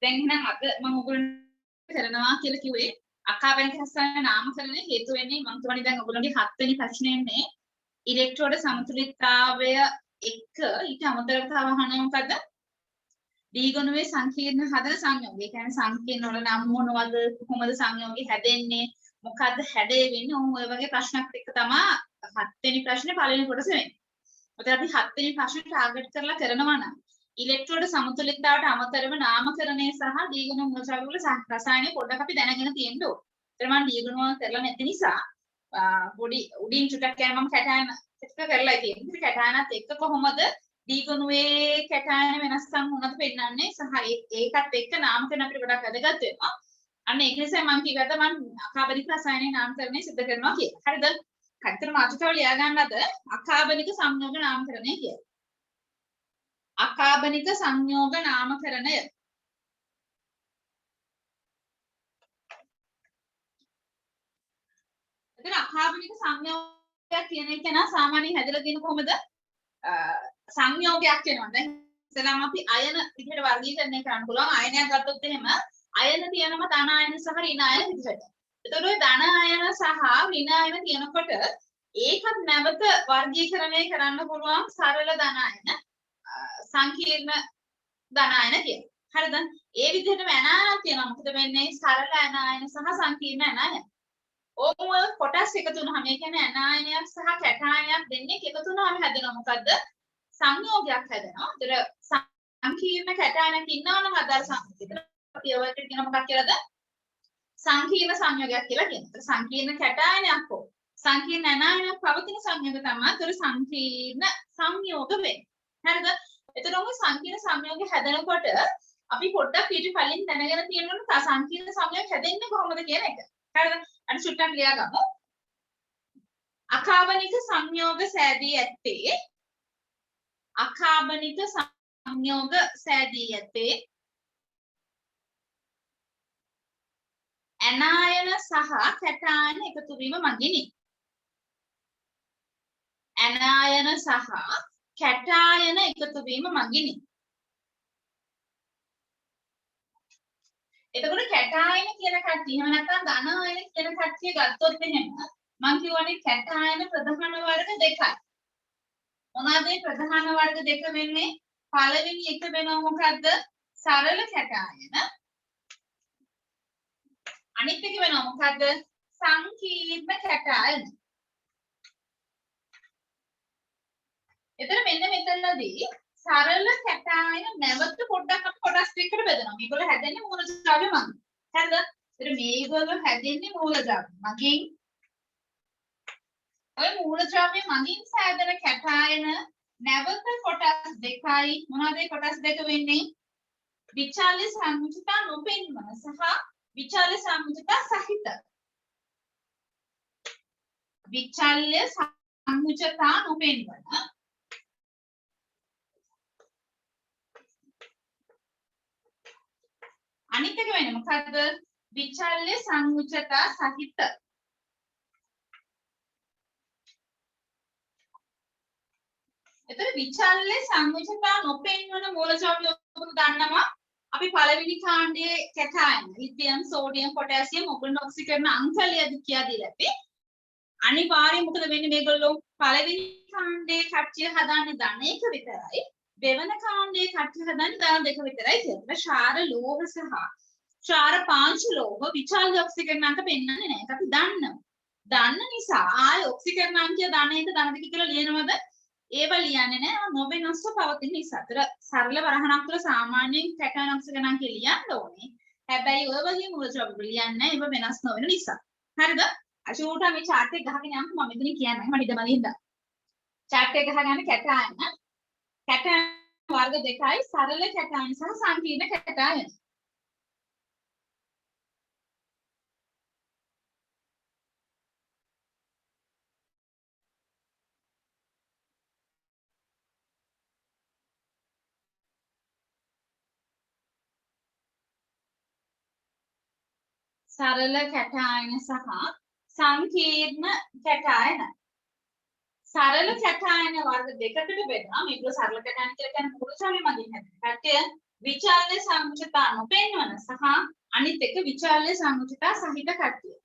දැන් එහෙනම් අද මම ඔයගොල්ලන්ට කරනවා කියලා කිව්වේ අකාබනික රසායන නාමකරණය හේතු වෙන්නේ මම තුමනි දැන් ඔයගොල්ලන්ගේ 7 වෙනි ප්‍රශ්නේ ඉන්නේ ඉලෙක්ට්‍රෝඩ සමතුලිතතාවය එක්ක ඊට අමතරව තව අහන්නේ මොකද්ද? දී ගුණයේ සංකීර්ණ හදන සංයෝගය. ඒ කියන්නේ සංකීර්ණ වල නම් මොනවද? කොහොමද සංයෝගය හැදෙන්නේ? මොකද්ද හැඩය වෙන්නේ? ඔය වගේ ප්‍රශ්නක් එක්ක තමයි 7 වෙනි ප්‍රශ්නේ පළවෙනි කොටස වෙන්නේ. ඔතන අපි 7 වෙනි ප්‍රශ්නේ ටාගට් කරලා කරනවා නම් ඉලෙක්ට්‍රෝඩ සමතුලිතතාවට අමතරව නාමකරණය සහ දී ගුණ මොනචාරු වල රසායනය පොඩ්ඩක් අපි දැනගෙන තියෙන්න ඕන. ඒතර මම දී ගුණ වල කරලා නැති නිසා පොඩි උඩින් චුට්ටක් යන මම කැටයන එක කරලා තියෙනවා. ඉතින් කැටයනත් එක්ක කොහොමද දී ගුණයේ කැටයන වෙනස්කම් මොනවද පෙන්නන්නේ සහ ඒකත් එක්ක නාමකරණ අපිට ගොඩක් වැදගත් වෙනවා. අන්න ඒක නිසා මම කිව්වද මම අකාබනික රසායනයේ නාමකරණය සිදු කරනවා කියලා. හරිද? කතරම මාතෘකාව ලියා ගන්නද අකාබනික සංයෝග නාමකරණය කියලා. අකාබනික සංයෝග නාමකරණය. එතන අකාබනික සංයෝගයක් කියන එක නා සාමාන්‍යයෙන් හැදලා තියෙන කොහොමද? සංයෝගයක් වෙනවා. දැන් ඉතලම අපි අයන විදිහට වර්ගීකරණය කරන්න පුළුවන්. අයනයක් ගත්තොත් එහෙම අයන තියෙනවා ධන අයන සහ ඍණ අයන විදිහට. එතකොට ওই ධන අයන සහ ඍණ අයන තියෙනකොට ඒකත් නැවත වර්ගීකරණය කරන්න පුළුවන් සරල ධන අයන සංකීර්ණ ධන අයන කියන. හරිද? ඒ විදිහටම ඇනායන තියෙනවා. මොකද වෙන්නේ? සරල ඇනායන සහ සංකීර්ණ ඇනායන. ඕම කොටස් එකතු වුනහම ඒ කියන්නේ ඇනායනයක් සහ කැටායනයක් දෙන්නේ එකතු වුනහම හැදෙනවා මොකද්ද? සංයෝගයක් හැදෙනවා. ඒතර සංකීර්ණ කැටායනක් ඉන්නවනම් අදාළ සංකීර්ණ අපි ඔයකට කියන මොකක් කියලාද? සංකීර්ණ සංයෝගයක් කියලා කියනවා. ඒතර සංකීර්ණ කැටායනයක් හෝ සංකීර්ණ ඇනායනයක් පවතින සංයෝග තමයි ඒතර සංකීර්ණ සංයෝග වෙන්නේ. හරිද? එතකොට ඔය සංකීර්ණ සංයෝග හැදෙනකොට අපි පොඩ්ඩක් ඊට කලින් දැනගෙන තියෙනවා සංකීර්ණ සංයෝග හැදෙන්නේ කොහොමද කියන එක. හරිද? අර සුට්ටක් ලියා ගමු. අකාබනික සංයෝග සෑදී ඇත්තේ අකාබනික සංයෝග සෑදී ඇත්තේ ඇනායන සහ කැටායන එකතු වීම මගිනි. ඇනායන සහ කැටායන එකතු වීම මගිනි. එතකොට කැටායන කියන කට්ටිය එහෙම නැත්නම් ධන ආයන කියන කට්ටිය ගත්තොත් එහෙම මම කියවනේ කැටායන ප්‍රධාන වර්ග දෙකයි. මොනවාද මේ ප්‍රධාන වර්ග දෙක වෙන්නේ? පළවෙනි එක වෙනවා මොකද්ද? සරල කැටායන. අනිත් එක වෙනවා මොකද්ද? සංකීර්ණ කැටායන. එතන මෙන්න මෙතනදී සරල කැටායන නැවත පොඩ්ඩක් අපි කොටස් දෙකකට බෙදනවා. මේගොල්ලෝ හැදෙන්නේ මූලද්‍රව්‍ය මගින්. හරිද? ඒතර මේගොල්ලෝ හැදෙන්නේ මූලද්‍රව්‍ය මගින්. ඔය මූලද්‍රව්‍ය මගින් සෑදෙන කැටායන නැවත කොටස් දෙකයි. මොනවද ඒ කොටස් දෙක වෙන්නේ? විචල්්‍ය සංයුතිතා නොපෙන්වන සහ විචල්්‍ය සංයුතිතා සහිත. විචල්්‍ය සංයුතිතා නොපෙන්වන අනිත් එක වෙන්නේ මොකද්ද? විචල්්‍ය සංයුජතා සහිත. එතන විචල්්‍ය සංයුජතා නොපෙන්වන මූලද්‍රව්‍ය ඔබ දන්නවා. අපි පළවෙනි කාණ්ඩයේ කැටායන ලිතියම්, සෝඩියම්, පොටෑසියම් ඔගොල්ලෝ ඔක්සිකරණ අංකලියද කියලා දීලා අපි අනිවාර්යයෙන් මොකද වෙන්නේ මේගොල්ලෝ පළවෙනි කාණ්ඩයේ කට්ටිය හදාන්නේ ධන එක විතරයි. දෙවන කාණ්ඩයේ කට්ටිය හදන්නේ ධන දෙක විතරයි කියලා. ශාර ලෝහ සහ ශාර පාංශ ලෝහ විචල්්‍ය ඔක්සිකරණ අංක පෙන්වන්නේ නැහැ. ඒක අපි දන්නවා. දන්න නිසා ආය ඔක්සිකරණ අංකය ධන එක ධන දෙක කියලා ලියනවද? ඒව ලියන්නේ නැහැ. නොවෙනස්ව පවතින නිසා. ඒතර සරල වරහණක් තුළ සාමාන්‍යයෙන් කැටායන ඔක්සිකරණ අංකය ලියන්න ඕනේ. හැබැයි ඔය වගේ මූලද්‍රව්‍ය ලියන්නේ නැහැ. ඒව වෙනස් නොවන නිසා. හරිද? අශෝට මේ chart එක ගහගෙන යන්න මම මෙතන කියන්නේ. මම ඉඳ මලින්ද. chart එක ගහගන්න කැටායන කැටායන වර්ග දෙකයි සරල කැටායන සහ සංකීර්ණ කැටායන. සරල කැටායන සහ සංකීර්ණ කැටායන. සරල කැටායන වර්ග දෙකකට බෙදනවා. මේක සරල කැටායන කියලා කියන්නේ මූලද්‍රව්‍ය මගින් හැදෙන. කට්ටිය විචාල්‍ය සංකුචිතා නොපෙන්වන සහ අනිත් එක විචාල්‍ය සංකුචිතා සහිත කට්ටිය.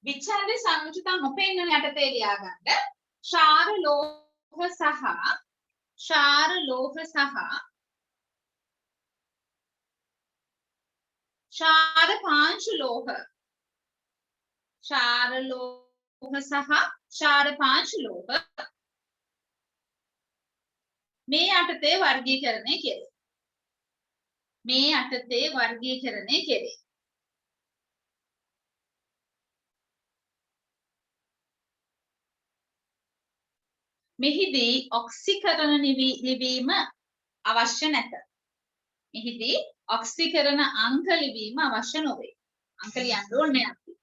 විචාල්‍ය සංකුචිතා නොපෙන්වන යටතේ ලියාගන්න ක්ෂාර ලෝහ සහ ක්ෂාර ලෝහ සහ ක්ෂාර පාංශු ලෝහ ක්ෂාර ලෝහ සහ ක්ෂාර පාංශු ලෝහ මේ යටතේ වර්ගීකරණය කෙරේ. මේ යටතේ වර්ගීකරණය කෙරේ. මෙහිදී ඔක්සිකරණ ලිවීම අවශ්‍ය නැත. මෙහිදී ඔක්සිකරණ අංක ලිවීම අවශ්‍ය නොවේ. අංක ලියන්න ඕනේ නැහැ.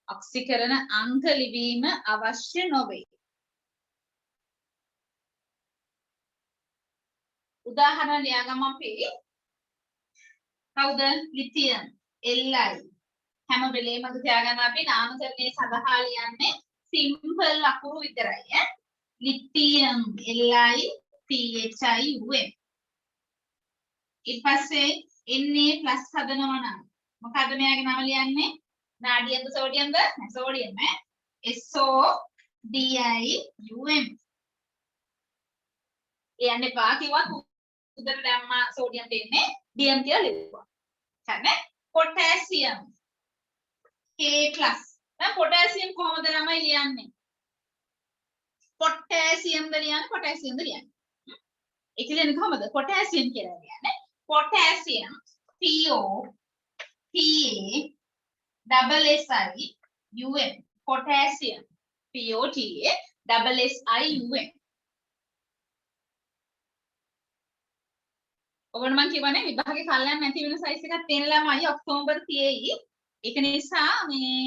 ඔක්සිකරණ අංක ලිවීම අවශ්‍ය නොවේ. උදාහරණ ලියාගමු අපි. කවුද? Lithium Li. හැම වෙලේම තියාගන්න අපි නාමකරණයේ සඳහා ලියන්නේ සිම්පල් අකුරු විතරයි ඈ. Lithium Li THIUM. ඊට පස්සේ Na+ හදනවා නම් මොකද මෙයාගේ නම ලියන්නේ? නාඩියම්ද සෝඩියම්ද? සෝඩියම් ඈ. SODIUM. කියන්නේ පා කිව්වත් උදේට දැම්මා සෝඩියම් දෙන්නේ ඩියම් කියලා ලියුවා. හරිනේ? Potassium K+. දැන් පොටෑසියම් කොහොමද ළමයි ලියන්නේ? පොටෑසියම්ද ලියන්නේ පොටෑසියම්ද ලියන්නේ? ඒක ලියන්නේ කොහොමද? පොටෑසියම් කියලා ලියන්නේ. Potassium POTASSIUM. Potassium POTASSIUM. ඔබට මම කියවනේ විභාගේ කල්යන්න නැති වෙන සයිස් එකක් තියෙන ළමයි ඔක්තෝබර් 30යි. ඒක නිසා මේ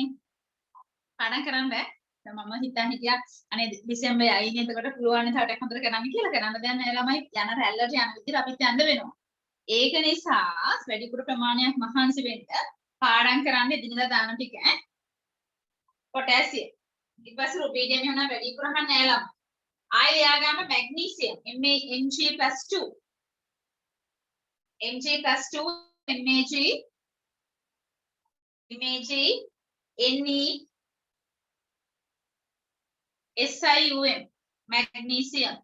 පාඩම් කරන්න බෑ. දැන් මම හිතන්නේ අනේ දෙසැම්බර් 6 නේ එතකොට පුළුවන් තව ටිකක් හොඳට කරන්න කියලා කරන්න. දැන් මේ ළමයි යන රැල්ලට යන විදිහට අපිත් යන්න වෙනවා. ඒක නිසා වැඩිපුර ප්‍රමාණයක් මහන්සි වෙන්න පාඩම් කරන්න එදිනෙදා දාන ටික පොටෑසියම්. ඊට පස්සේ රුබීඩියම් යන වැඩිපුර අහන්න නෑ ළමයි. ආයෙ ලියා ගන්න magnesium Mg+2. Mg+2 Mg Ne SiUm magnesium.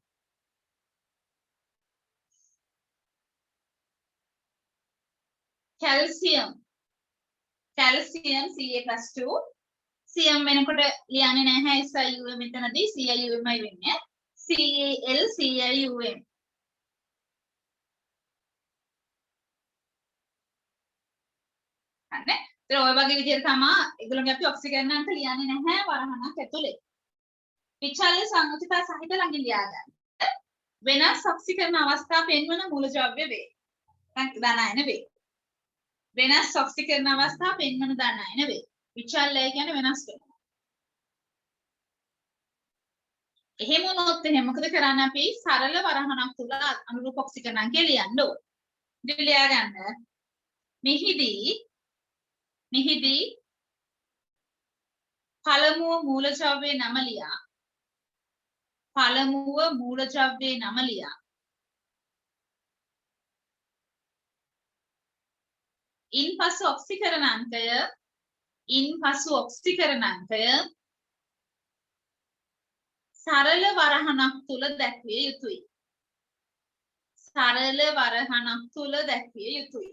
Calcium Ca+2 Cm වෙනකොට ලියන්නේ නැහැ SiUm මෙතනදී CiUm යි වෙන්නේ. CalCiUm. හරිනේ. ඒත් ඔය වගේ විදිහට තමයි ඒගොල්ලෝගේ අපි ඔක්සිජන් අංක ලියන්නේ නැහැ වරහණක් ඇතුලේ. විචල්්‍ය සංයුතිකා සහිත ළඟින් ලියා ගන්න. වෙනස් ඔක්සිකරණ අවස්ථා පෙන්වන මූලද්‍රව්‍ය වේ. ධනායන වේ. වෙනස් ඔක්සිකරණ අවස්ථා පෙන්වන ධනායන වේ. විචල්්‍ය කියන්නේ වෙනස් වෙනවා. එහෙම වුණොත් එහෙනම් මොකද කරන්නේ අපි සරල වරහණක් තුල අනුරූප ඔක්සිකරණ අංකය ලියන්න ඕන. ඉතින් ලියා ගන්න. මෙහිදී පළමුව මූලද්‍රව්‍යයේ නම ලියා ඉන්පසු ඔක්සිකරණ අංකය සරල වරහණක් තුල දැක්විය යුතුයි.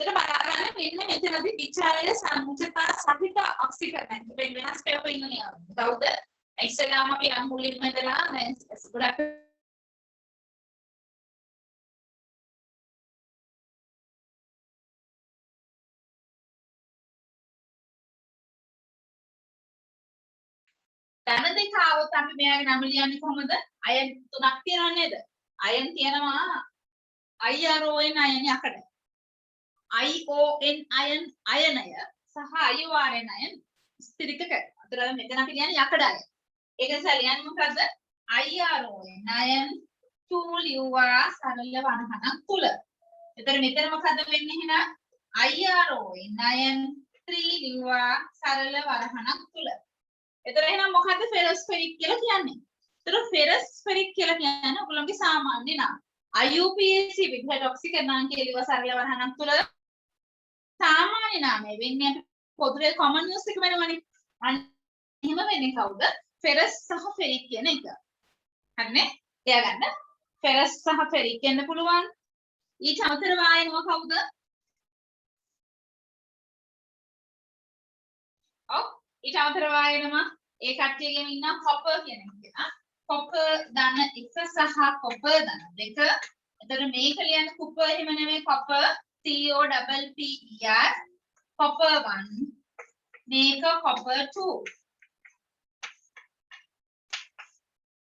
එතන බලන්න මෙන්න මෙතනදී විචාරය සංයුතිකා සහිත ඔක්සිකරණ වෙනස් කරලා ඉන්නේ. කවුද? ඉස්සෙල්ලාම අපි මුලින්ම ඉඳලා ගොඩක් ධන දෙක આવොත් අපි මෙයාගේ නම ලියන්නේ කොහොමද? අයන් තුනක් තියෙනව නේද? අයන් තියෙනවා IRON අයන් යකඩ. ION අයන් අයනය සහ IORN අයන් ස්ථිරික කර. අතර මෙතන අපි ලියන්නේ යකඩ අයන්. ඒක නිසා ලියන්නේ මොකද්ද? IRON අයන් චූල් යුවා සරල වරහණක් තුල. එතන මෙතන මොකද වෙන්නේ එහෙනම්? IRON iron 3 ලිව්වා සරල වරහණක් තුල. එතන එහෙනම් මොකද්ද ෆෙරොස්ෆෙරික් කියලා කියන්නේ? එතන ෆෙරොස්ෆෙරික් කියලා කියන්නේ ඔයගොල්ලෝගේ සාමාන්‍ය නම. IUPAC විදිහට ඔක්සිකරණාංකය ලිව්වා සරල වරහණක් තුල සාමාන්‍ය නාමය වෙන්නේ අපි පොදුවේ common use එක වෙනවනේ. අන්න එහෙම වෙන්නේ කවුද? ෆෙරස් සහ ෆෙරික් කියන එක. හරිනේ? එයා ගන්න. ෆෙරස් සහ ෆෙරික් වෙන්න පුළුවන්. ඊට අමතරව ආයෙනවා කවුද? ඔව්. ඊට අමතරව ආයෙනවා ඒ කට්ටියගෙම ඉන්න කොපර් කියන එක. කොපර් ධන 1 සහ කොපර් ධන 2. එතකොට මේක ලියන්න කොපර් එහෙම නෙමෙයි කොපර් COPPER copper 1 මේක copper 2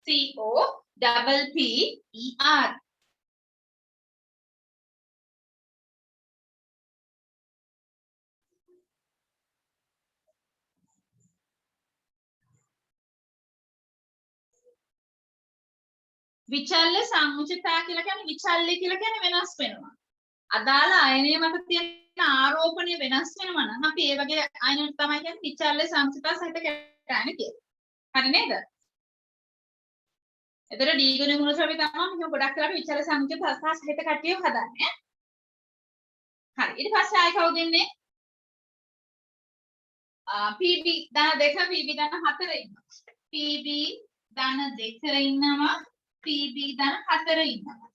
COPPER විචල්්‍ය සංයුතිතා කියලා කියන්නේ විචල්්‍ය කියලා කියන්නේ වෙනස් වෙනවා. අදාළ අයනය මත තියෙන ආරෝපණය වෙනස් වෙනවා නම් අපි ඒ වගේ අයනයක් තමයි කියන්නේ විචල්්‍ය සංයුතිතා සහිත කැටයන කියලා. හරි නේද? එතකොට D ගුණ මුල ශ්‍රවි තමයි මෙහෙම ගොඩක් කරලා විචල්්‍ය සංයුතිතා සහිත කට්ටිය හදන්නේ. හරි. ඊට පස්සේ ආයි කවුද ඉන්නේ? PB ධන 2 PB ධන 4 ඉන්නවා. PB ධන 2 ඉන්නවා. PB ධන 4 ඉන්නවා.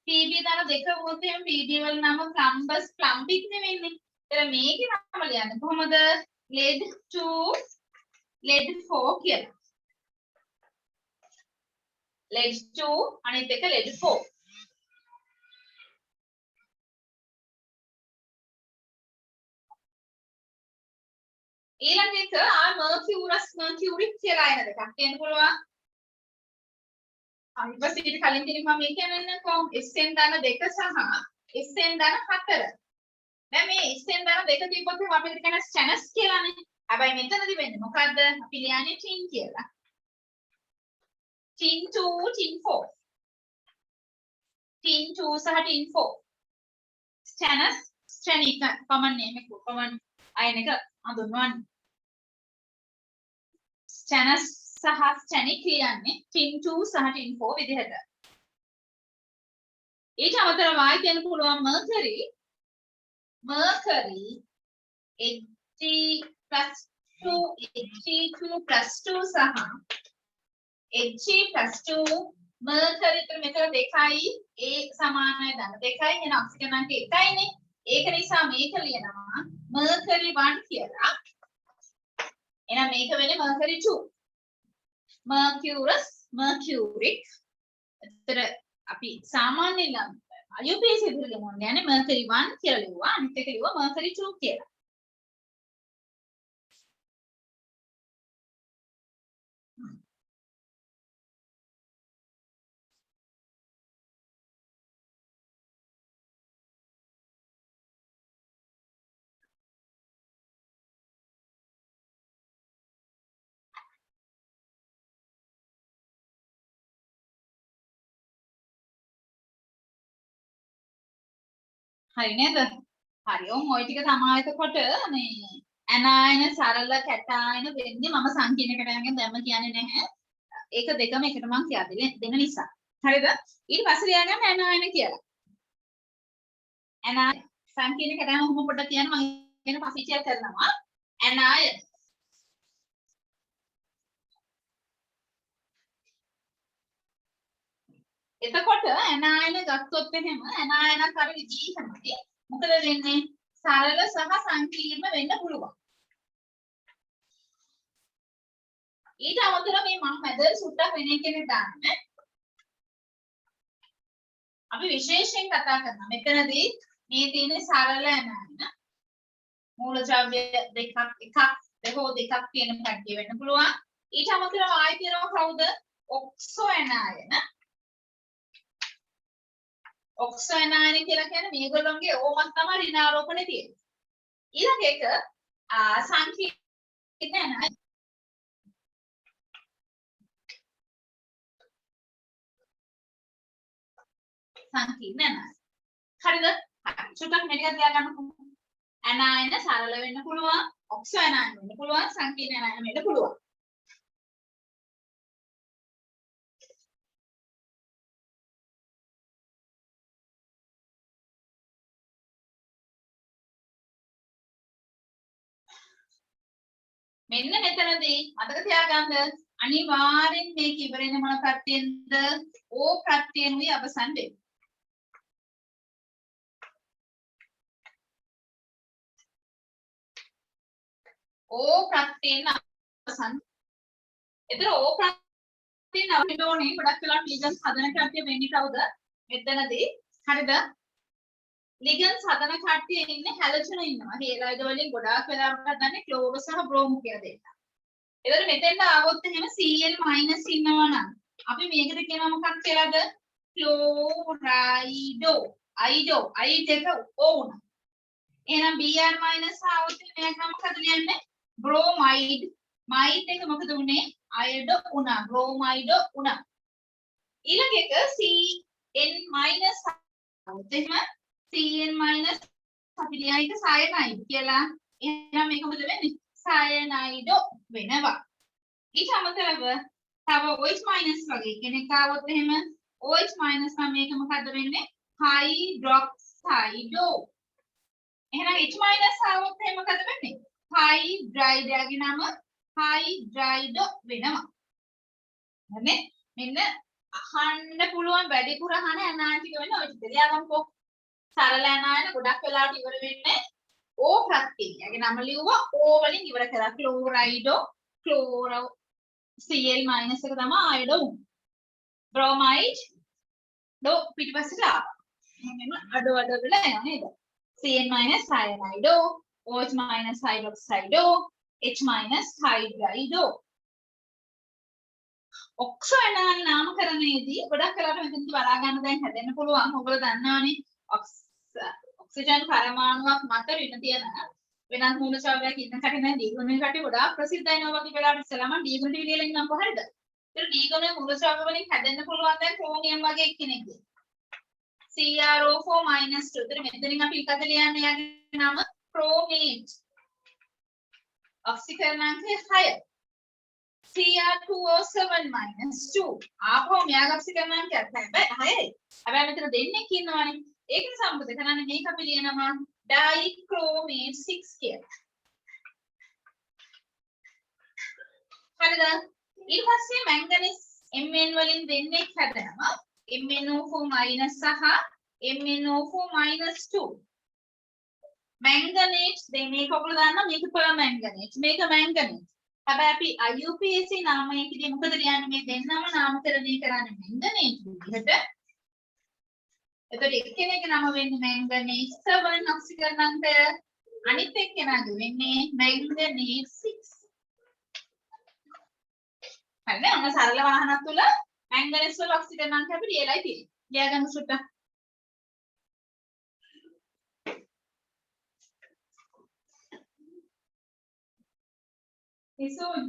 PB ධන 2 වුණොත් PB වල නම ප්ලම්බස් ප්ලම්බික් නෙවෙන්නේ. එතන මේකේ නම ලියන්නේ කොහොමද? lead 2 lead 4 කියලා. lead 2 අනිත් එක lead 4. ඊළඟ එක mercurous mercury කියලා එන දෙකක් කියන්න පුළුවන්. ඊපස්සේ ඊට කලින් කෙනෙක් මම මේ කියන්නේ කොහොම SN ධන 2 සහ SN ධන 4. දැන් මේ SN ධන 2 තිබ්බොත් අපිට කියන ස්ටැනස් කියලානේ. හැබැයි මෙතනදී වෙන්නේ මොකද්ද? අපි ලියන්නේ tin කියලා. tin 2 tin 4. tin 2 සහ tin 4. ස්ටැනස් ස්ටැනික common name එක common අයන එක හඳුන්වන්නේ. ස්ටැනස් සහ ස්ටැනික් ලියන්නේ tin 2 සහ tin 4 විදිහට. ඊට අමතරව ආයි කියන්න පුළුවන් mercury Hg+2 Hg2+2 සහ Hg+2 mercury විතර මෙතන දෙකයි A සමානයි ධන දෙකයි එන ඔක්සිජනාංක එකයිනේ. ඒක නිසා මේක ලියනවා mercury 1 කියලා. එහෙනම් මේක වෙන්නේ mercury 2. mercurous mercuric එතන අපි සාමාන්‍යයෙන් IUPAC විදිහට ලියමු කියන්නේ mercury 1 කියලා ලියුවා අනිත් එක ලියුවා mercury 2 කියලා. හරි නේද? හරි. ඔය ටික තමයි එතකොට මේ ඇනායන සරල කැටායන වෙන්නේ මම සංකීර්ණ කැටායනගෙන් දැම්ම කියන්නේ නැහැ. ඒක දෙකම එකට මම කියලා දෙන නිසා. හරිද? ඊට පස්සේ ලියගන්න ඇනායන කියලා. ඇනායන සංකීර්ණ කැටායන කොහොම පොඩ්ඩක් කියන්න මම කියන පස්සේ කරනවා. ඇනායන එතකොට ඇනායන ගත්තොත් එහෙම ඇනායනක් අර විදිහමයි මොකද වෙන්නේ සරල සහ සංකීර්ණ වෙන්න පුළුවන්. ඊට අමතරව මේ මම මැදට සුට්ටක් වෙන එකනේ දාන්න. අපි විශේෂයෙන් කතා කරනවා මෙතනදී මේ තියෙන සරල ඇනායන මූලද්‍රව්‍ය දෙකක් දෙකක් තියෙන කට්ටිය වෙන්න පුළුවන්. ඊට අමතරව ආයෙ තියෙනවා කවුද? ඔක්සෝ ඇනායන ඔක්සෝ ඇනායන කියලා කියන්නේ මේගොල්ලෝගේ ඕමක් තමයි ඍණාරෝපණය තියෙන්නේ. ඊළඟ එක සංකීර්ණ ඇනායන සංකීර්ණ ඇනායන. හරිද? චුට්ටක් මේක තියාගන්නකො. ඇනායන සරල වෙන්න පුළුවන්, ඔක්සෝ ඇනායන වෙන්න පුළුවන්, සංකීර්ණ ඇනායන වෙන්න පුළුවන්. මෙන්න මෙතනදී මතක තියාගන්න අනිවාර්යෙන් මේක ඉවරෙන්නේ මොන ප්‍රත්‍යයෙන්ද? ඕ ප්‍රත්‍යයෙන්ුයි අවසන් වෙන්නේ. ඕ ප්‍රත්‍යයෙන් අවසන්. ඒතර ඕ ප්‍රත්‍යයෙන් අවසන් ඕනේ ගොඩක් වෙලාවට ලිගන්ස් හදන කට්ටිය වෙන්නේ කවුද? මෙතනදී හරිද? ලිගන්ස් හදන කට්ටිය ඉන්නේ හැලොජන් ඉන්නවා. හේලයිඩ් වලින් ගොඩාක් වෙලාවට හදන්නේ ක්ලෝරෝ සහ බ්‍රෝමෝ කියලා දෙන්න. එතකොට මෙතෙන්ට ආවොත් එහෙම Cl මයිනස් ඉන්නවා නම් අපි මේකට කියනවා මොකක් කියලාද? ක්ලෝරයිඩෝ. අයිඩෝ. අයිඩ් එක O උනා. එහෙනම් Br මයිනස් ආවොත් මේක මොකද ලියන්නේ? බ්‍රෝමයිඩ්. මයිඩ් එක මොකද උනේ? අයඩ් උනා. බ්‍රෝමයිඩ් උනා. ඊළඟ එක Cn මයිනස් ආවොත් එහෙම Cn මයිනස් අපි ලියන එක සයනයිඩ් කියලා. එහෙනම් මේක මොකද වෙන්නේ? සයනයිඩ් වෙනවා. ඊට අමතරව තව OH මයිනස් වගේ කෙනෙක් ආවොත් එහෙම OH මයිනස් නම් මේක මොකද්ද වෙන්නේ? හයිඩ්‍රොක්සයිඩෝ. එහෙනම් H මයිනස් ආවොත් එහෙම මොකද වෙන්නේ? හයිඩ්‍රයිඩ් යගේ නම හයිඩ්‍රයිඩ් වෙනවා. හරිනේ? මෙන්න අහන්න පුළුවන් වැඩිපුර අහන ඇනායන ටික වෙන්නේ ඔය ටික. ලියාගන්නකෝ. සරල ඇනායන ගොඩක් වෙලාවට ඉවර වෙන්නේ O ප්‍රත්‍යයෙන්. යගේ නම ලියුවා O වලින් ඉවර කරා. ක්ලෝරයිඩෝ, ක්ලෝරෝ Cl මයිනස් එක තමයි අයඩෝ. බ්‍රෝමයිඩ් ඩෝ පිටිපස්සට ආවා. එහෙනම් අඩ වෙලා යනවා නේද? Cn මයිනස් සයනයිඩෝ, OH මයිනස් හයිඩ්‍රොක්සයිඩෝ, H මයිනස් හයිඩ්‍රයිඩෝ. ඔක්සෝ ඇනායන නාමකරණයේදී ගොඩක් වෙලාවට මෙතනදි බලා ගන්න දැන් හැදෙන්න පුළුවන්. ඔයගොල්ලෝ දන්නවනේ ඔක්සිජන් පරමාණුවක් මත ඍණ තියෙන වෙනත් මූලද්‍රව්‍යයක් ඉන්න කටින් ඩීගොනේ කටි ගොඩාක් ප්‍රසිද්ධයි නෝ වගේ වෙලාවට ඉස්සලාම ඩීගොනේ විදියට ඉන්නම් කොහරිද? ඒතර ඩීගොනේ මූලද්‍රව්‍ය වලින් හැදෙන්න පුළුවන් දැන් ක්‍රෝමියම් වගේ එක්කෙනෙක්ගේ. CrO4 -2. ඒතර මෙතනින් අපි එකද ලියන්නේ යගේ නම ක්‍රෝමේට්. ඔක්සිකරණාංකය 6. Cr2O7 -2. ආපහු මෙයාගේ ඔක්සිකරණාංකයත් 6යි. හැබැයි මෙතන දෙන්නෙක් ඉන්නවනේ. ඒක නිසා මොකද කරන්නේ? මේක අපි ලියනවා ඩයික්‍රෝමේට් 6 කියලා. හරිද? ඊට පස්සේ මැංගනීස් Mn වලින් දෙන්නෙක් හැදෙනවා. MnO4- සහ MnO4-2. මැංගනේට් මේක ඔයගොල්ලෝ දන්නවා මේක පර්මැංගනේට්. මේක මැංගනේට්. හැබැයි අපි IUPAC නාමයකදී මොකද ලියන්නේ? මේ දෙන්නම නාමකරණය කරන්නේ මැංගනේට් විදිහට. එතකොට එක්කෙනෙක්ගේ නම වෙන්නේ මැංගනේට් 7 ඔක්සිකරණාංකය. අනිත් එක්කෙනාගේ වෙන්නේ මැංගනේට් 6. හරිනේ? ඔන්න සරල වාහනක් තුල මැංගනීස් වල ඔක්සිකරණාංකය අපි ලියලා තියෙන්නේ. ලියාගන්න සුට්ටක්. Isun.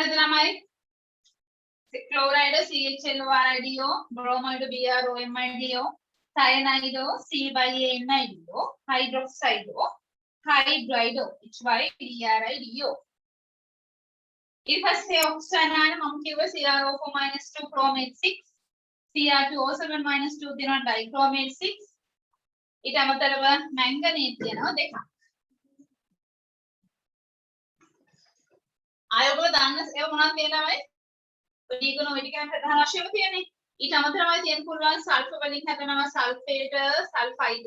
හරිද ළමයි? chloride CHLORIDO, bromide BROMIDO, cyanide C/NiDO, hydroxide hydrido HYDRIDO. ඊට පස්සේ ඔක්සානාන මම කිව්ව CrO4-2 chromate 6, Cr2O7-2 තියෙනවා dichromate 6. ඊට අමතරව manganate තියෙනවා දෙකක්. ආයෝගල දාන්න ඒව මොනවද මේ ළමයි? ඩීගොන ඔය ටික නම් ප්‍රධාන වශයෙන්ම තියෙන්නේ. ඊට අමතරව තියෙන්න පුළුවන් සල්ෆර් වලින් හැදෙනවා සල්ෆේට්, සල්ෆයිඩ්.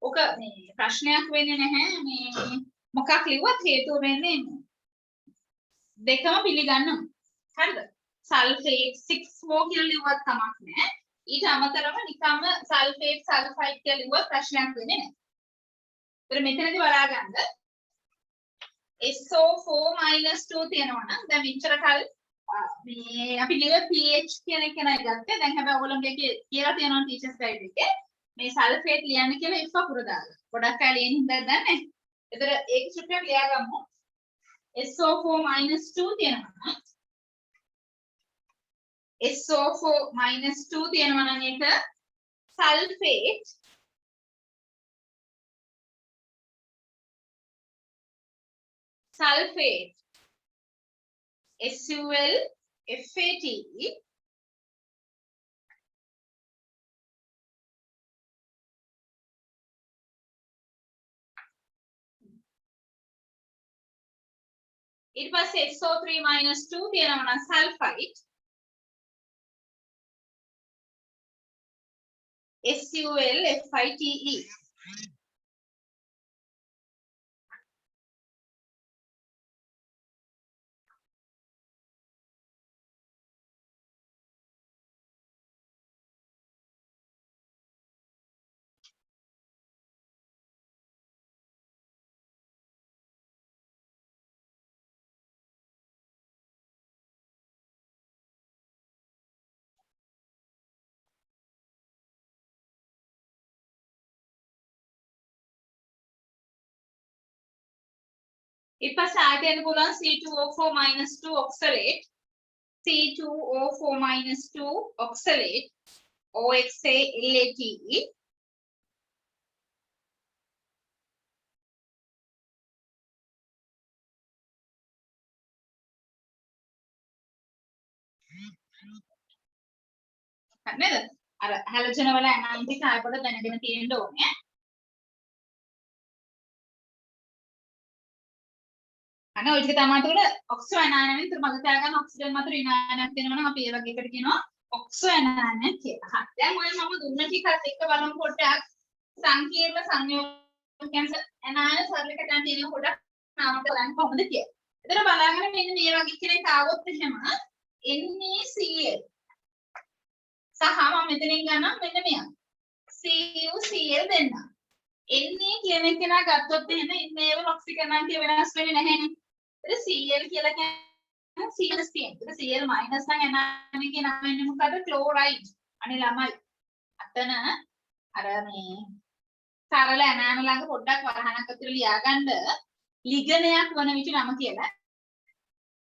ඔක මේ ප්‍රශ්නයක් වෙන්නේ නැහැ. මේ මොකක් ලිව්වත් හේතුව වෙන්නේ දෙකම පිළිගන්නවා. හරිද? සල්ෆේට් 6O කියලා ලිව්වත් කමක් නැහැ. ඊට අමතරව නිකම්ම සල්ෆේට්, සල්ෆයිඩ් කියලා ලිව්වත් ප්‍රශ්නයක් වෙන්නේ නැහැ. ඒතර මෙතනදී බලා ගන්න SO4-2 තියෙනවා නම් දැන් මෙච්චර කල් මේ අපි ලියුවේ pH කියන එක නයි ගත්තේ. දැන් හැබැයි ඔයගොල්ලෝගේ එකේ කියලා තියෙනවා ටීචර්ස් ගයිඩ් එකේ මේ සල්ෆේට් ලියන්න කියලා F අකුර දාලා. ගොඩක් අය ලියන හින්දා දන්නේ නැහැ. ඒතර ඒක චුට්ටක් ලියාගමු. SO4-2 තියෙනවා. SO4-2 තියෙනවා නම් ඒක සල්ෆේට් sulfate SUL FATE ඊට පස්සේ SO3-2 තියෙනවා නම් sulfite SUL FITE ඊට පස්සේ ආයෙත් එන්න පුළුවන් C2O4-2 oxalate C2O4-2 oxalate OXALATE නේද? අර හැලොජන වල ඇනයින්ටික් ආයෙ පොඩ්ඩක් දැනගෙන තියෙන්න ඕනේ. අනේ ඔය ටික තමයි එතකොට ඔක්සෝ ඇනායනයෙන් ඉතින් මම තියාගන්න ඔක්සිජන් මත ඍණායනයක් වෙනවා නම් අපි ඒ වගේ එකට කියනවා ඔක්සෝ ඇනායනයක් කියලා. හරි. දැන් ඔය මම දුන්න ටිකත් එක්ක බලමු පොඩ්ඩක් සංකීර්ණ සංයෝජන ඇනායන සරලකටන් තියෙන පොඩ්ඩක් නාමක බලන්න කොහොමද කියලා. එතන බලාගෙන මෙන්න මේ වගේ කෙනෙක් ආවොත් එහෙම NaCl සහ මම මෙතනින් ගන්නම් මෙන්න මෙයා CuCl දෙන්න. Na කියන කෙනා ගත්තොත් එහෙම ඉන්නේ ඒව ඔක්සිජන් වෙනස් වෙන්නේ නැහැනේ. Cl කියලා කියන්නේ Cl තියෙනවා. Cl මයිනස් නම් ඇනායන කියන නම වෙන්නේ මොකද? ක්ලෝරයිඩ්. අනේ ළමයි. අතන අර මේ සරල ඇනායන ළඟ පොඩ්ඩක් වරහණක් අතර ලියාගන්න ලිගනයක් වන විට නම කියලා.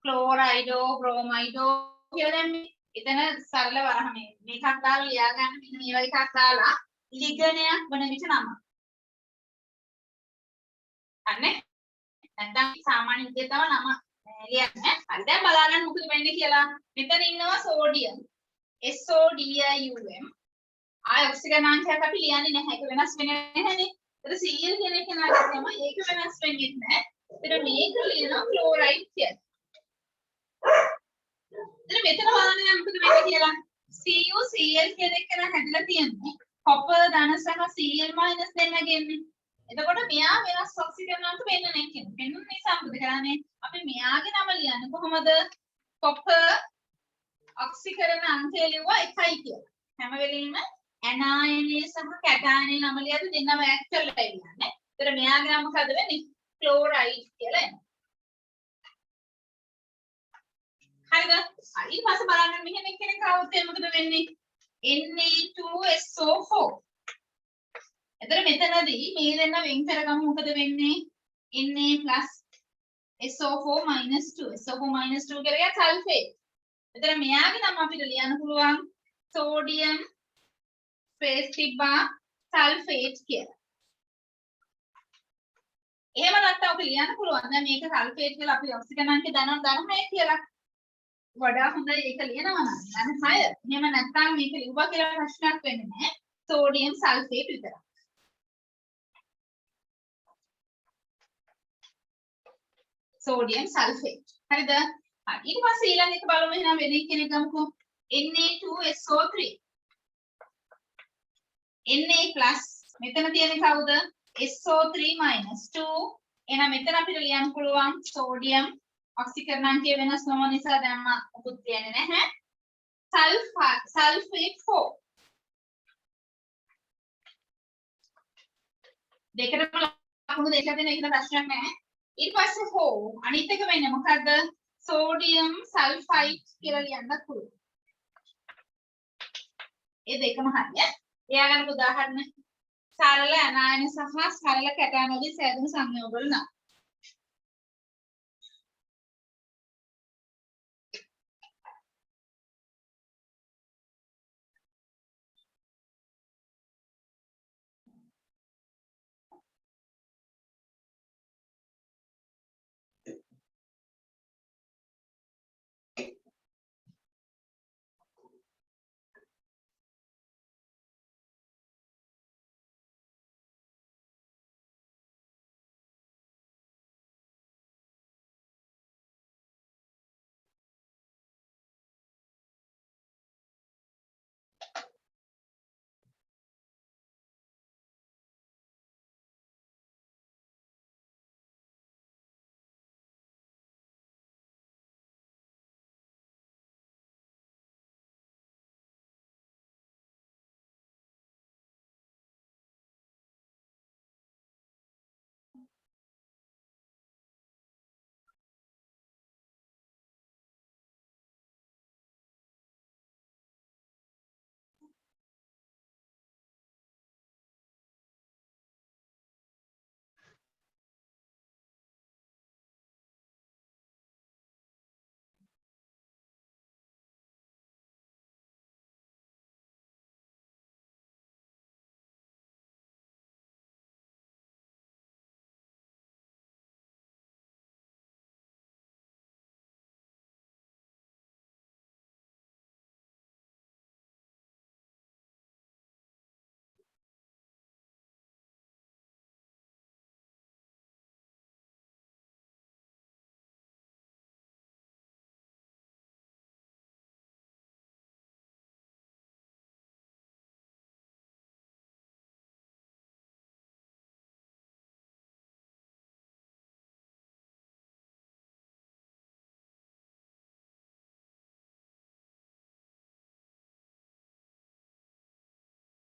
ක්ලෝරයිඩෝ, බ්‍රෝමයිඩෝ කියලා දැම්මේ. එතන සරල වරහණ මේකක් දාලා ලියාගන්න මෙන්න මේ වගේ එකක් දාලා ලිගනයක් වන විට නම. අනේ නැත්නම් සාමාන්‍ය විදිහට තව නම ලියන්නේ. හරි දැන් බලන්න මොකද වෙන්නේ කියලා. මෙතන ඉන්නවා සෝඩියම්. SODIUM. ආය ඔක්සිජනාංශයක් අපි ලියන්නේ නැහැ. ඒක වෙනස් වෙන්නේ නැහැනේ. ඒතර Cl කියන එක නාගත්තම ඒක වෙනස් වෙන්නේ නැහැ. ඒතර මේක ලියනවා ක්ලෝරයිඩ් කියලා. ඒතර මෙතන බලන්න නම් මොකද වෙන්නේ කියලා. CuCl කියන එක නම් හැදලා තියෙන්නේ. කොපර් ධන සහ Cl මයිනස් දෙන්නගෙන්නේ. එතකොට මෙයා වෙනස් ඔක්සිජන් වලට වෙන්න නැහැ කියන්නේ. වෙනුන නිසා මොකද කරන්නේ? අපි මෙයාගේ නම ලියන්නේ කොහොමද? කොපර් ඔක්සිකරණ අංකය ලියුවා 1යි කියලා. හැම වෙලෙම ඇනායනයේ සහ කැටායනයේ නම ලියද්දි දෙන්නම ඇඩ් කරලා ලියන්නේ. ඒතර මෙයාගේ නම මොකද වෙන්නේ? ක්ලෝරයිඩ් කියලා එනවා. හරිද? ඊට පස්සේ බලන්න මෙහෙම එක්කෙනෙක් આવුත් මොකද වෙන්නේ? Na2SO4. එතන මෙතනදී මේ දෙන්න වෙන් කරගමු මොකද වෙන්නේ? Na+ SO4 -2 SO4 -2 කියලා සල්ෆේට්. එතන මෙයාගේ නම අපිට ලියන්න පුළුවන් සෝඩියම් ස්පේස් තිබ්බා සල්ෆේට් කියලා. එහෙම නැත්නම් ඔක ලියන්න පුළුවන්. දැන් මේක සල්ෆේට් කියලා අපි ඔක්සිජන් අංකේ දනන 6 කියලා. වඩා හොඳයි ඒක ලියනවා නම්. ධන 6. එහෙම නැත්නම් මේක ලිව්වා කියලා ප්‍රශ්නයක් වෙන්නේ නැහැ. සෝඩියම් සල්ෆේට් විතරයි. sodium sulfate. හරිද? හරි. ඊට පස්සේ ඊළඟ එක බලමු එහෙනම් වෙන කෙනෙක් ගමුකෝ. Na2SO3. Na+ මෙතන තියෙන්නේ කවුද? SO3 -2. එහෙනම් මෙතන අපිට ලියන්න පුළුවන් sodium ඔක්සිකරණාංකය වෙනස් නොවන නිසා දැන් මම උකුත් කියන්නේ නැහැ. sulfate 4. දෙකටම ලකුණු දෙකක් දෙන එක ප්‍රශ්නයක් නැහැ. ඊට පස්සේ හෝ අනිත් එක වෙන්නේ මොකද්ද? සෝඩියම් සල්ෆයිඩ් කියලා ලියන්නත් පුළුවන්. ඒ දෙකම හරිය. එයා ගන්න උදාහරණ සරල අනායන සහ සරල කැටයන් වලින් සෑදුණු සංයෝග වල නම්.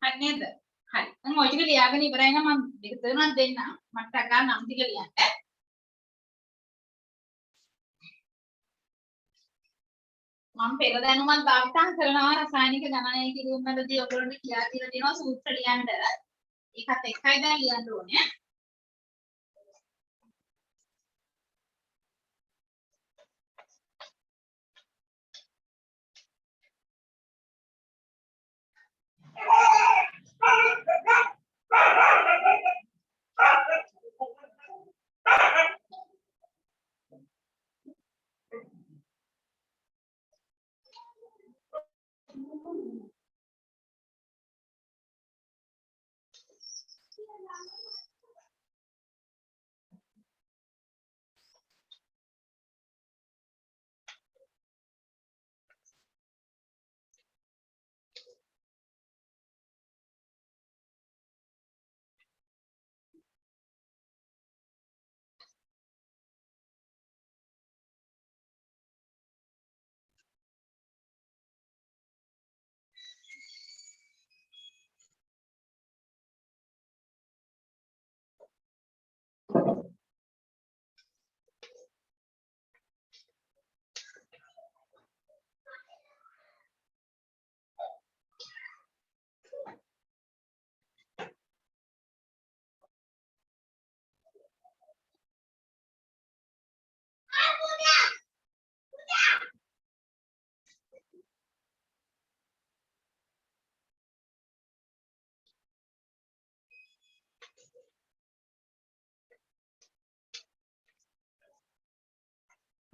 හරි නේද? හරි. දැන් ඔය ටික ලියාගෙන ඉවරයි නම් මම දෙක තුනක් දෙන්නම්. මට ටකා නම් ටික ලියන්න. මම පෙර දැනුමත් භාවිත කරනවා රසායනික ගණනය කිරීම වලදී ඔයගොල්ලන්ට කියා දීලා තියෙනවා සූත්‍ර ලියන්න. ඒකත් එකයි දැන් ලියන්න ඕනේ.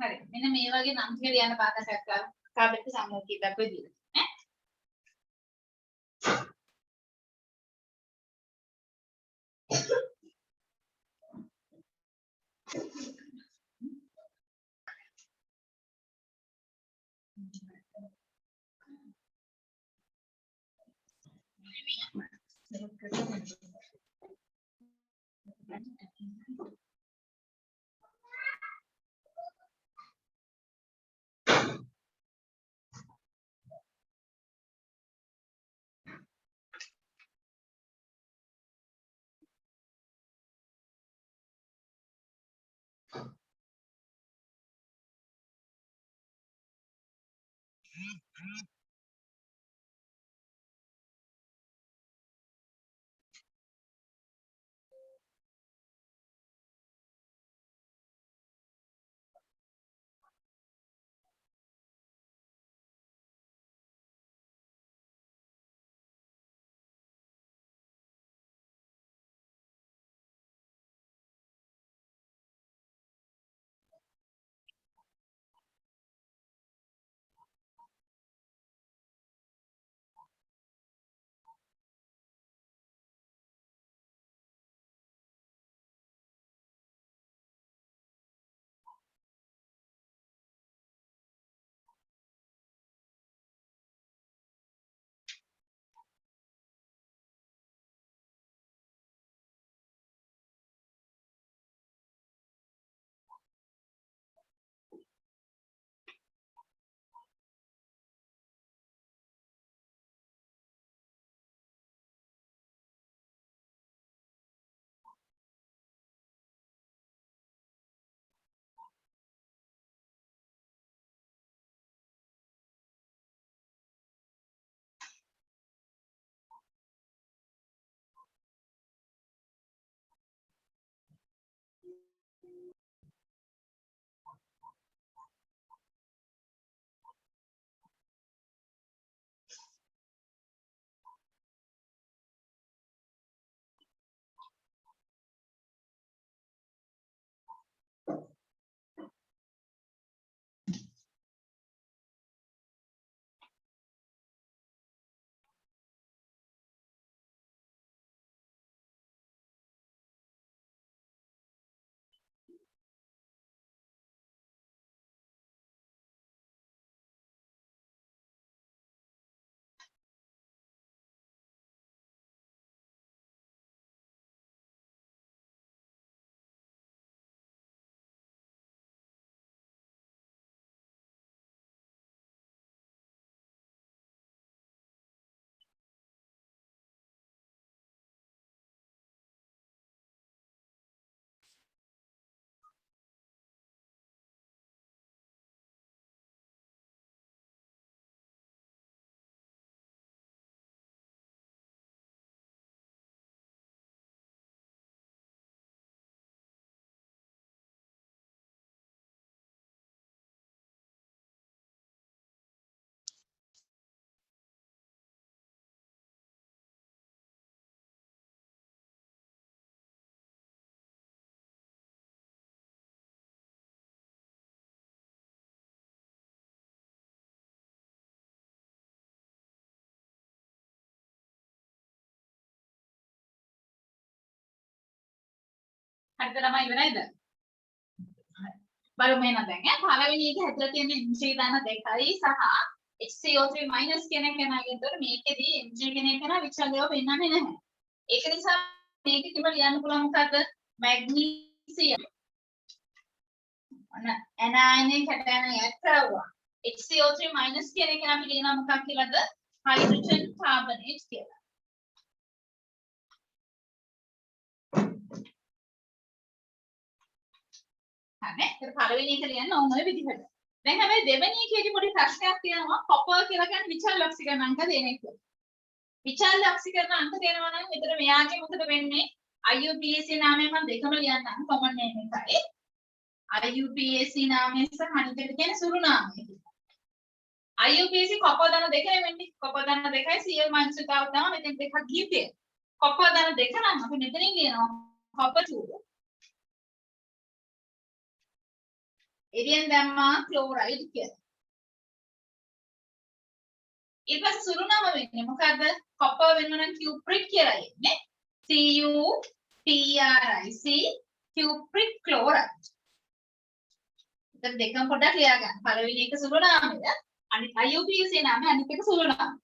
හරි. මෙන්න මේ වගේ නම් ටික ලියන්න පාඩමක් කාබෙත් සම්මුඛ කීපයක් විදියට. ඈ හරිද ළමයි ඉවරයිද? බලමු එහෙනම් දැන් පළවෙනි එක හැදලා තියෙන mg ධන දෙකයි සහ HCO3 මයිනස් කියන එක නගින් තොර මේකෙදි mg කියන එක නා විචල්‍යව පෙන්වන්නේ නැහැ. ඒක නිසා මේක කිව්ව ලියන්න පුළුවන් මොකද්ද? මැග්නීසියම්. අන anion cation add කරවුවා. HCO3 minus කියන එක අපි ලියනවා මොකක් කියලාද? හයිඩ්‍රජන් කාබනේට් කියලා. හරි. ඒක පළවෙනි එක ලියන්න ඕන ඔය විදිහට. දැන් හැබැයි දෙවෙනි එකේදී පොඩි ප්‍රශ්නයක් තියෙනවා. කොපර් කියලා කියන්නේ විචල්‍ය ඔක්සිජන් අංක දෙන එක. විචල්‍ය ඔක්සිජන් අංක දෙනවා නම් මෙතන මෙයාගේ මොකද වෙන්නේ? IUPAC නාමයෙන් මම දෙකම ලියන්නම් කොමන් නේම් එකයි. IUPAC නාමය සහ අනිත් එක කියන්නේ සුළු නාමය. IUPAC කොපර් ධන දෙකයි වෙන්නේ. කොපර් ධන දෙකයි Cl මයිනස් එකව තමයි මෙතෙන් දෙකක් ගිහින්. කොපර් ධන දෙක නම් අපි මෙතනින් ලියනවා කොපර් 2. එළියෙන් දැම්මා ක්ලෝරයිඩ් කියලා. ඊට පස්සේ සුළු නම වෙන්නේ මොකද්ද? කොපර් වෙනවා නම් කියුප්‍රික් කියලා එන්නේ. CuPric cupric chloride. දැන් දෙකම පොඩ්ඩක් ලියා ගන්න. පළවෙනි එක සුළු නාමය, අනිත් IUPAC නාමය, අනිත් එක සුළු නාමය.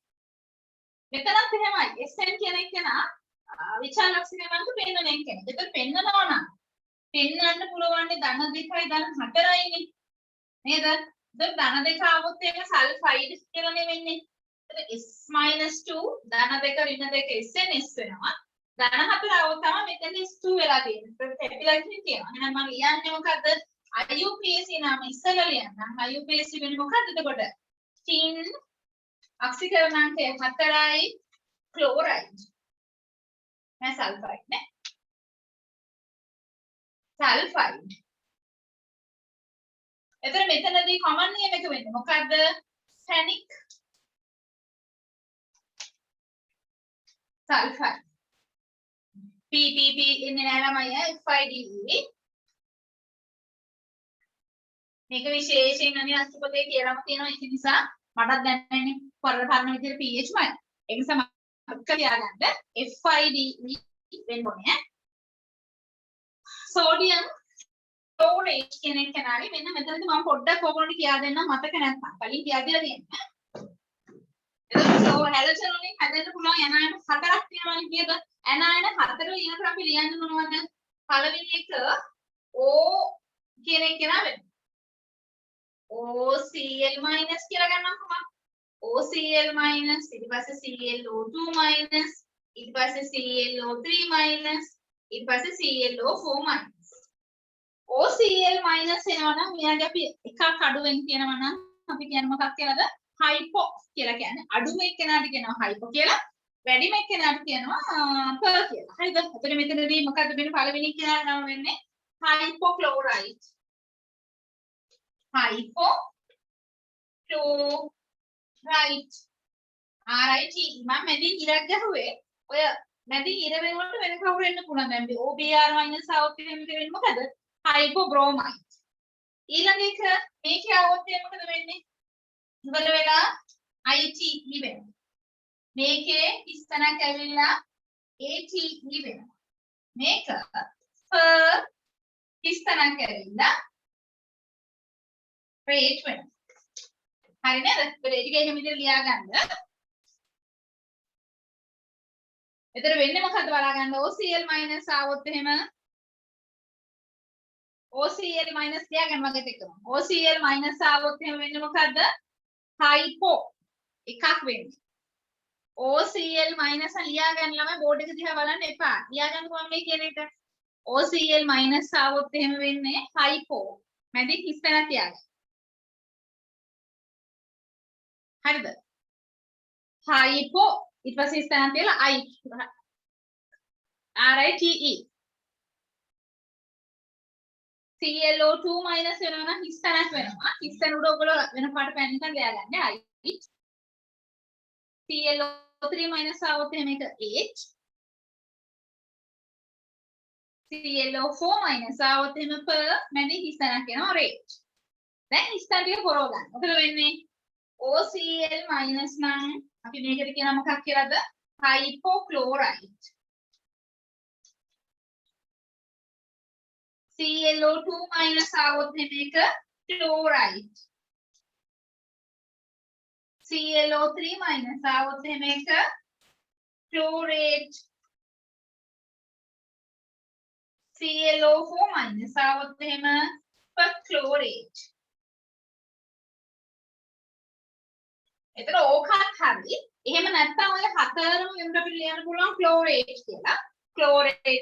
මෙතනත් එහෙමයි. SN කියන එක නා විචාර ලක්ෂණයන්ට පෙන්වන එක කෙනෙක්. ඒතර පෙන්නනවා නම් පෙන්වන්න පුළුවන් ධන 2යි ධන 4යිනේ. නේද? දැන් ධන 2 આવොත් ඒක සල්ෆයිඩ් කියලානේ වෙන්නේ. S-2 ධන 2 ඍණ 2 SNS වෙනවා. ධන 4 આવොත් තමයි මෙතන S2 වෙලා තියෙන්නේ. ඒක කැපිලයිසේෂන් කියනවා. එහෙනම් මම ලියන්නේ මොකද්ද? IUPAC නාම ඉස්සෙල්ලා ලියන්නම්. IUPAC වෙන්නේ මොකද්ද එතකොට? tin අක්ෂිකරණාංකය 4යි ක්ලෝරයිඩ්. නෑ සල්ෆයිඩ් නේ. සල්ෆයිඩ්. එතන මෙතනදී common name එක වෙන්නේ මොකද්ද? stanic sulfide. PPP ඉන්නේ නෑ ළමයි FIDE. මේක විශේෂයෙන් අනේ අස්පතේ කියලාම තියෙනවා. ඒක නිසා මටත් දැනෙන්නේ පරණ විදිහට pHමයි. ඒ නිසා මතක තියාගන්න FIDE වෙන්න ඕනේ. සෝඩියම් ක්ලෝරේට් කියන එක නාලේ මෙන්න මෙතනදී මම පොඩ්ඩක් ඔයගොල්ලන්ට කියා දෙන්නම් මතක නැත්නම්. කලින් කියා දීලා තියෙනවා. එතකොට හැලෝජන් වලින් හැදෙන්න පුළුවන් ඇනායන 4ක් තියෙනවානේ කියද? ඇනායන 4 ලියනකොට අපි ලියන්නේ මොනවද? පළවෙනි එක O කියන එක නා වෙන්නේ. OCl minus කියලා ගන්නම්කෝ. OCl minus ඊට පස්සේ ClO2 minus ඊට පස්සේ ClO3 minus ඊට පස්සේ ClO4 minus. OCl minus එනවා නම් මෙයාගේ අපි එකක් අඩුවෙන් කියනවා නම් අපි කියන්නේ මොකක් කියලාද? හයිපෝ කියලා කියන්නේ. අඩුම එක්කෙනාට කියනවා හයිපෝ කියලා. වැඩිම එක්කෙනාට කියනවා පර් කියලා. හරිද? එතකොට මෙතනදී මොකද්ද වෙන්නේ? පළවෙනි කෙනා නම වෙන්නේ හයිපෝක්ලෝරයිඩ්. හයිපෝක්ලෝරයිඩ්. RITE මම මැදින් ඉරක් ගහුවේ. ඔය මැදින් ඉර වෙනකොට වෙන කවුරු වෙන්න පුළුවන්. දැන් OBr minus આવොත් වෙන්නේ මොකද? හයිපෝබ්‍රෝමයිඩ්. ඊළඟ එක මේකේ આવොත් මොකද වෙන්නේ? ඉවර වෙලා ITE වෙනවා. මේකේ ඉස්තනක් ඇවිල්ලා ATE වෙනවා. මේක ඉස්තනක් ඇවිල්ලා රේට් වෙනවා. හරි නේද? ඒක එහෙම විදිහට ලියා ගන්න. එතන වෙන්නේ මොකද්ද බලා ගන්න. OCl minus આવොත් එහෙම OCl minus ලියා ගන්න වගේ එකම. OCl minus આવොත් එහෙම වෙන්නේ මොකද්ද? හයිපෝ එකක් වෙන්නේ. OCl minus ලියා ගන්න ළමයි බෝඩ් එක දිහා බලන්න එපා. ලියා ගන්න කොහොමද මේ කියන එක? OCl minus આવොත් එහෙම වෙන්නේ හයිපෝ. මැදින් හිස්තැන තියාගන්න. හරිද? හයිපෝ ඊට පස්සේ හිස්තැන තියලා I RITE ClO2 minus වෙනවා නම් හිස්තැනක් වෙනවා. හිස්තැන උඩ ඔයගොල්ලෝ වෙන පාට පෑන් එකක් ලියා ගන්න. I ClO3 minus આવොත් එහෙම එක H ClO4 minus આવොත් එහෙම per මැදින් හිස්තැනක් වෙනවා rate. දැන් හිස්තැන ටික පොරව ගන්න. මොකද වෙන්නේ? OCl minus නම් අපි මේකට කියන මොකක් කියලාද? hypochlorite. ClO2 minus આવොත් එහෙම එක chloride. ClO3 minus આવොත් එහෙම එක chlorate. ClO4 minus આવොත් එහෙම perchlorate. එතන ඕකත් හරි. එහෙම නැත්නම් ඔය හතරම වෙනට අපිට ලියන්න පුළුවන් chlorate කියලා. Chlorate 1,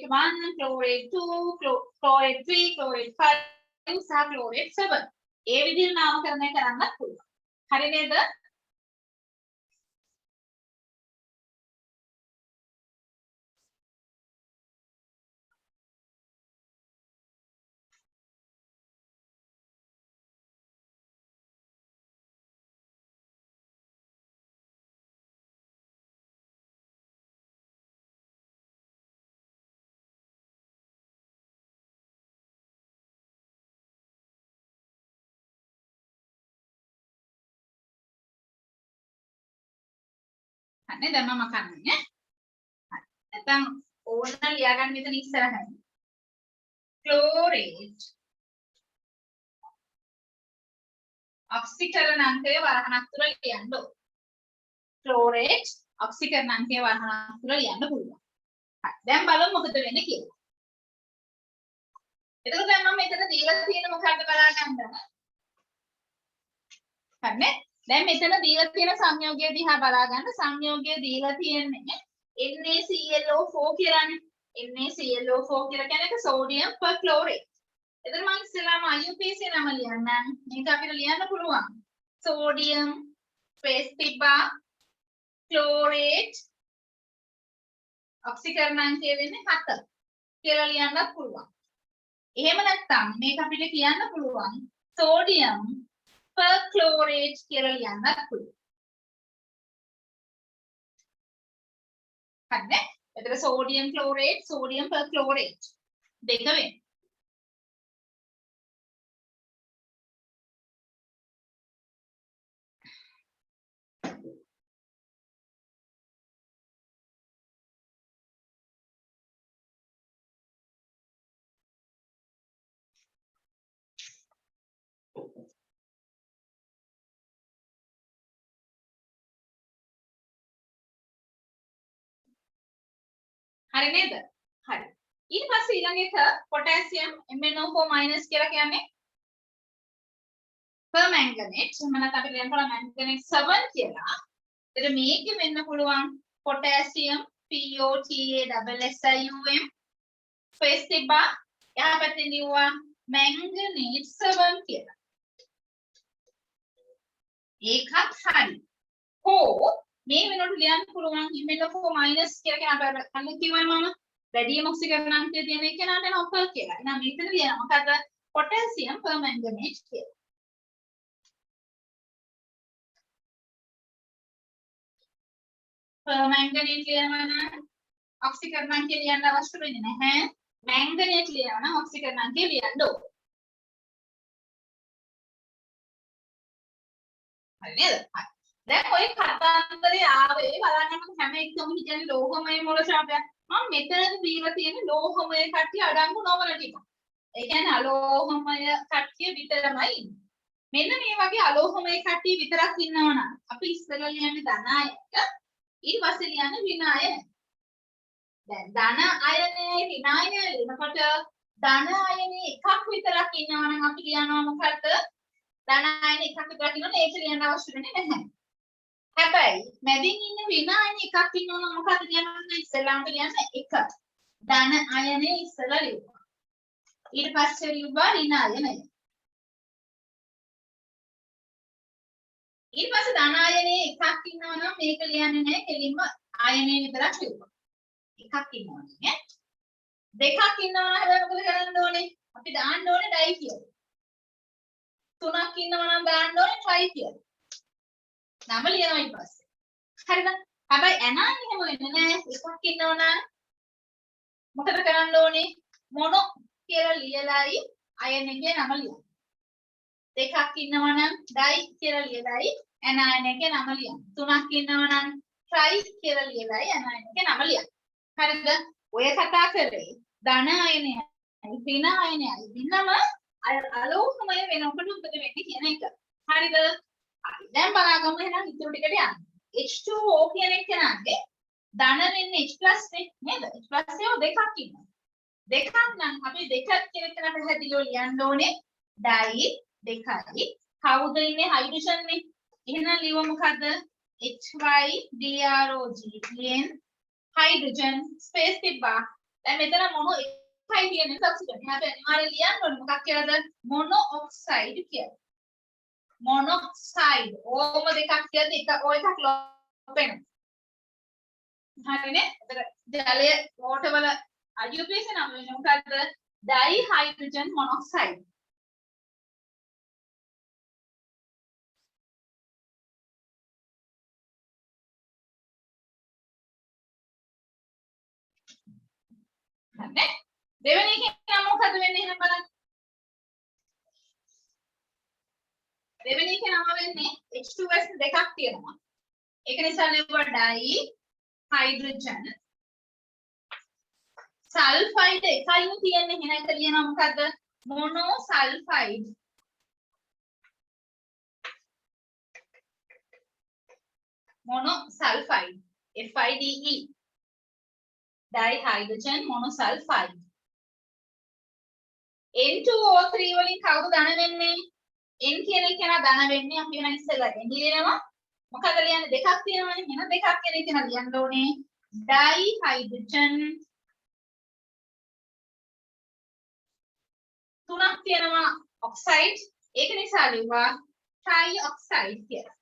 chlorate 2, chlorate 3, chlorate 5 සහ chlorate 7. ඒ විදිහට නාමකරණය කරන්නත් පුළුවන්. හරි නේද? හරි දැන් මම කන්නේ නැත්නම් ඕන ලියා ගන්න මෙතන ඉස්සරහින් ක්ලෝරේට් ඔක්සිකරණාංකය වරහණක් තුල ලියන්න ඕන. ක්ලෝරේට් ඔක්සිකරණාංකය වරහණක් තුල ලියන්න පුළුවන්. හරි. දැන් බලමු මොකද වෙන්නේ කියලා. එතකොට දැන් මම මෙතන දීලා තියෙන මොකක්ද බලන්න. හරිනේ? දැන් මෙතන දීලා තියෙන සංයෝගය දිහා බලා ගන්න. සංයෝගය දීලා තියෙන්නේ NaClO4 කියලානේ. NaClO4 කියලා කියන්නේ සෝඩියම් පර්ක්ලෝරේට්. එතන මම ඉස්සෙල්ලාම IUPAC නම ලියන්නම්. මේක අපිට ලියන්න පුළුවන්. සෝඩියම් ස්පේස් තිබ්බා ක්ලෝරේට් ඔක්සිකරණාංකය වෙන්නේ 7 කියලා ලියන්නත් පුළුවන්. එහෙම නැත්නම් මේක අපිට කියන්න පුළුවන් සෝඩියම් පර්ක්ලෝරේට් කියලා ලියන්නත් පුළුවන්. හරිනේ? එතන සෝඩියම් ක්ලෝරේට් සෝඩියම් පර්ක්ලෝරේට් දෙක වෙන්නේ. හරි නේද? හරි. ඊට පස්සේ ඊළඟ එක පොටෑසියම් MnO4- කියලා කියන්නේ permanganate. මම අපිට ලියන්න පුළුවන් manganate 7 කියලා. එතන මේකෙ වෙන්න පුළුවන් පොටෑසියම් POTASSIUM ස්පේස් තිබ්බා. එහා පැත්තේ ලියුවා manganate 7 කියලා. ඒකත් හරි. හෝ මේ වෙනකොට ලියන්න පුළුවන් MnO4- කියලා කියන අපිට කලින් කිව්වනේ මම වැඩිම ඔක්සිකරණාංකය තියෙන එක නට ඔක්කල් කියලා. එහෙනම් මෙතන ලියනවා මොකද පොටෑසියම් පර්මැංගනේට් කියලා. පර්මැංගනේට් ලියනවා නම් ඔක්සිකරණාංකය ලියන්න අවශ්‍ය වෙන්නේ නැහැ. මැංගනේට් ලියනවා නම් ඔක්සිකරණාංකය ලියන්න ඕන. හරි නේද? හරි. දැන් ඔය කතාන්දරේ ආවේ බලන්න හැම එකම කියන්නේ ලෝහමය මූල ශාපයක්. මම මෙතනදී දීලා තියෙන ලෝහමය කට්ටිය අඩංගු නොවන ටික. ඒ කියන්නේ අලෝහමය කට්ටිය විතරමයි ඉන්නේ. මෙන්න මේ වගේ අලෝහමය කට්ටිය විතරක් ඉන්නවා නම් අපි ඉස්සෙල්ලා ලියන්නේ ධන අයන. ඊට පස්සේ ලියන්නේ ඍණ අයන. දැන් ධන අයනයයි ඍණ අයනයයි ලියනකොට ධන අයනේ එකක් විතරක් ඉන්නවා නම් අපි ලියනවා මොකද්ද? ධන අයන එකක් විතරක් ඉන්නොත් ඒක ලියන්න අවශ්‍ය වෙන්නේ නැහැ. හැබැයි මැදින් ඉන්න ඍණ අයන එකක් ඉන්නවනම් මොකද ලියන්නේ? ඉස්සෙල්ලාම ලියන්නේ එක. ධන අයනේ ඉස්සෙල්ලා ලියනවා. ඊට පස්සේ ලියුවා ඍණ අයනය. ඊට පස්සේ ධන අයනේ එකක් ඉන්නවනම් මේක ලියන්නේ නැහැ. කෙලින්ම අයනේ විතරක් ලියුවා. එකක් ඉන්නවනේ. දෙකක් ඉන්නවනම් හැබැයි මොකද කරන්න ඕනේ? අපි දාන්න ඕනේ ඩයි කියලා. තුනක් ඉන්නවනම් දාන්න ඕනේ ට්‍රයි කියලා. නම ලියනවා ඊට පස්සේ. හරිද? හැබැයි ඇනා එහෙම වෙන්නේ නැහැ. එකක් ඉන්නවනම් මොකද කරන්න ඕනේ? මොනෝ කියලා ලියලායි අයන එකේ නම ලියන්න. දෙකක් ඉන්නවනම් ඩයි කියලා ලියලායි ඇනායන එකේ නම ලියන්න. තුනක් ඉන්නවනම් ට්‍රයි කියලා ලියලායි ඇනායන එකේ නම ලියන්න. හරිද? ඔය කතා කරේ ධන අයනයයි ඍණ අයනයයි දෙන්නම අලෝහමය වෙනකොට මොකද වෙන්නේ කියන එක. හරිද? දැන් බලගමු එහෙනම් ඉතුරු ටිකට යන්න. H2O කියන එක නන්නේ ධන වෙන්නේ H+ නේද? H+ දෙකක් ඉන්නවා. දෙකක් නම් අපි දෙකක් කියන එක පැහැදිලිව ලියන්න ඕනේ. ඩයි දෙකයි. කවුද ඉන්නේ හයිඩ්‍රජන් නේ. එහෙනම් ලියුව මොකද්ද? HYDROGN හයිඩ්‍රජන් ස්පේස් තිබ්බා. දැන් මෙතන මොනෝ එකයි කියන්නේ ඔක්සිජන්. එහාට අනිවාර්යෙන් ලියන්න ඕනේ මොකක් කියලාද? මොනෝ ඔක්සයිඩ් කියලා. මොනොක්සයිඩ් ඕම දෙකක් කියද්දි එක ඔය එකක් ලොප් වෙනවා. හරිනේ? එතන ජලය වෝටර් වල IUPAC නම් වෙන්නේ මොකද්ද? Dye hydrogen monoxide. හරිනේ? දෙවෙනි එකේ නම මොකද වෙන්නේ එහෙනම් බලන්න. දෙවෙනි එකේ නම වෙන්නේ H2S දෙකක් තියෙනවා. ඒක නිසා ලිව්වා ඩයි හයිඩ්‍රජන් සල්ෆයිඩ් එකයිම තියෙන්නේ. එහෙනම් එක ලියනවා මොකද්ද? Mono sulphide. Mono sulphide FIDE dihydrogen monosulphide. N2O3 වලින් කවුරු ධන වෙන්නේ? N කියන එක නා ධන වෙන්නේ. අපි වෙන ඉස්සෙල්ලා N ලියනවා. මොකද ලියන්නේ? දෙකක් තියෙනවනේ. එහෙනම් දෙකක් කියන එක නා ලියන්න ඕනේ. ඩයිහයිඩ්‍රජන් තුනක් තියෙනවා ඔක්සයිඩ්. ඒක නිසා ලිව්වා ට්‍රයිऑක්සයිඩ් කියලා.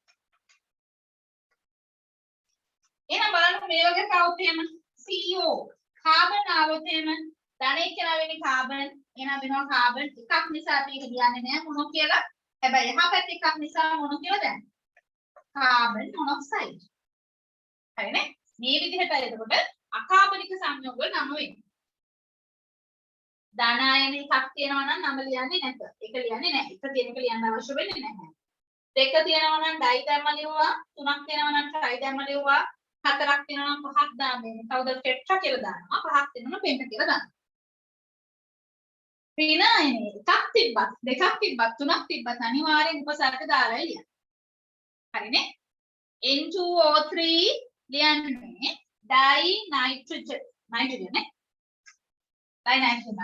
එහෙනම් බලන්න මේ වගේ කවුද එහෙම CO කාබන් ආවොත් එහෙම ධනෙ කියලා වෙන්නේ කාබන්. එහෙනම් වෙනවා කාබන් එකක් නිසා අපි ඒක ලියන්නේ නැහැ මොනෝ කියලා. හැබැයි එහා පැත්තේ එකක් නිසා මොනෝ කියලා දැන්. Carbon monoxide. හරිනේ? මේ විදිහටයි එතකොට අකාබනික සංයෝග නම වෙන්නේ. ධන ආයන එකක් තියෙනවා නම් නම ලියන්නේ නැත. ඒක ලියන්නේ නැහැ. එක තියෙන එක ලියන්න අවශ්‍ය වෙන්නේ නැහැ. දෙක තියෙනවා නම් ඩයි දැම්ම ලියුවා. තුනක් තියෙනවා නම් ට්‍රයි දැම්ම ලියුවා. හතරක් තියෙනවා නම් පහක් දාන්නේ. කවුද ටෙට්‍රා කියලා දානවා. පහක් තියෙනවා නම් පෙන්ටා කියලා දානවා. ඍණායනේ එකක් තිබ්බත් දෙකක් තිබ්බත් තුනක් තිබ්බත් අනිවාර්යෙන් උපසර්ග දාලා ලියන්න. හරිනේ? N2O3 ලියන්නේ ඩයි නයිට්‍රජන්. නයිට්‍රජන් නේ? ඩයි නයිට්‍රජන්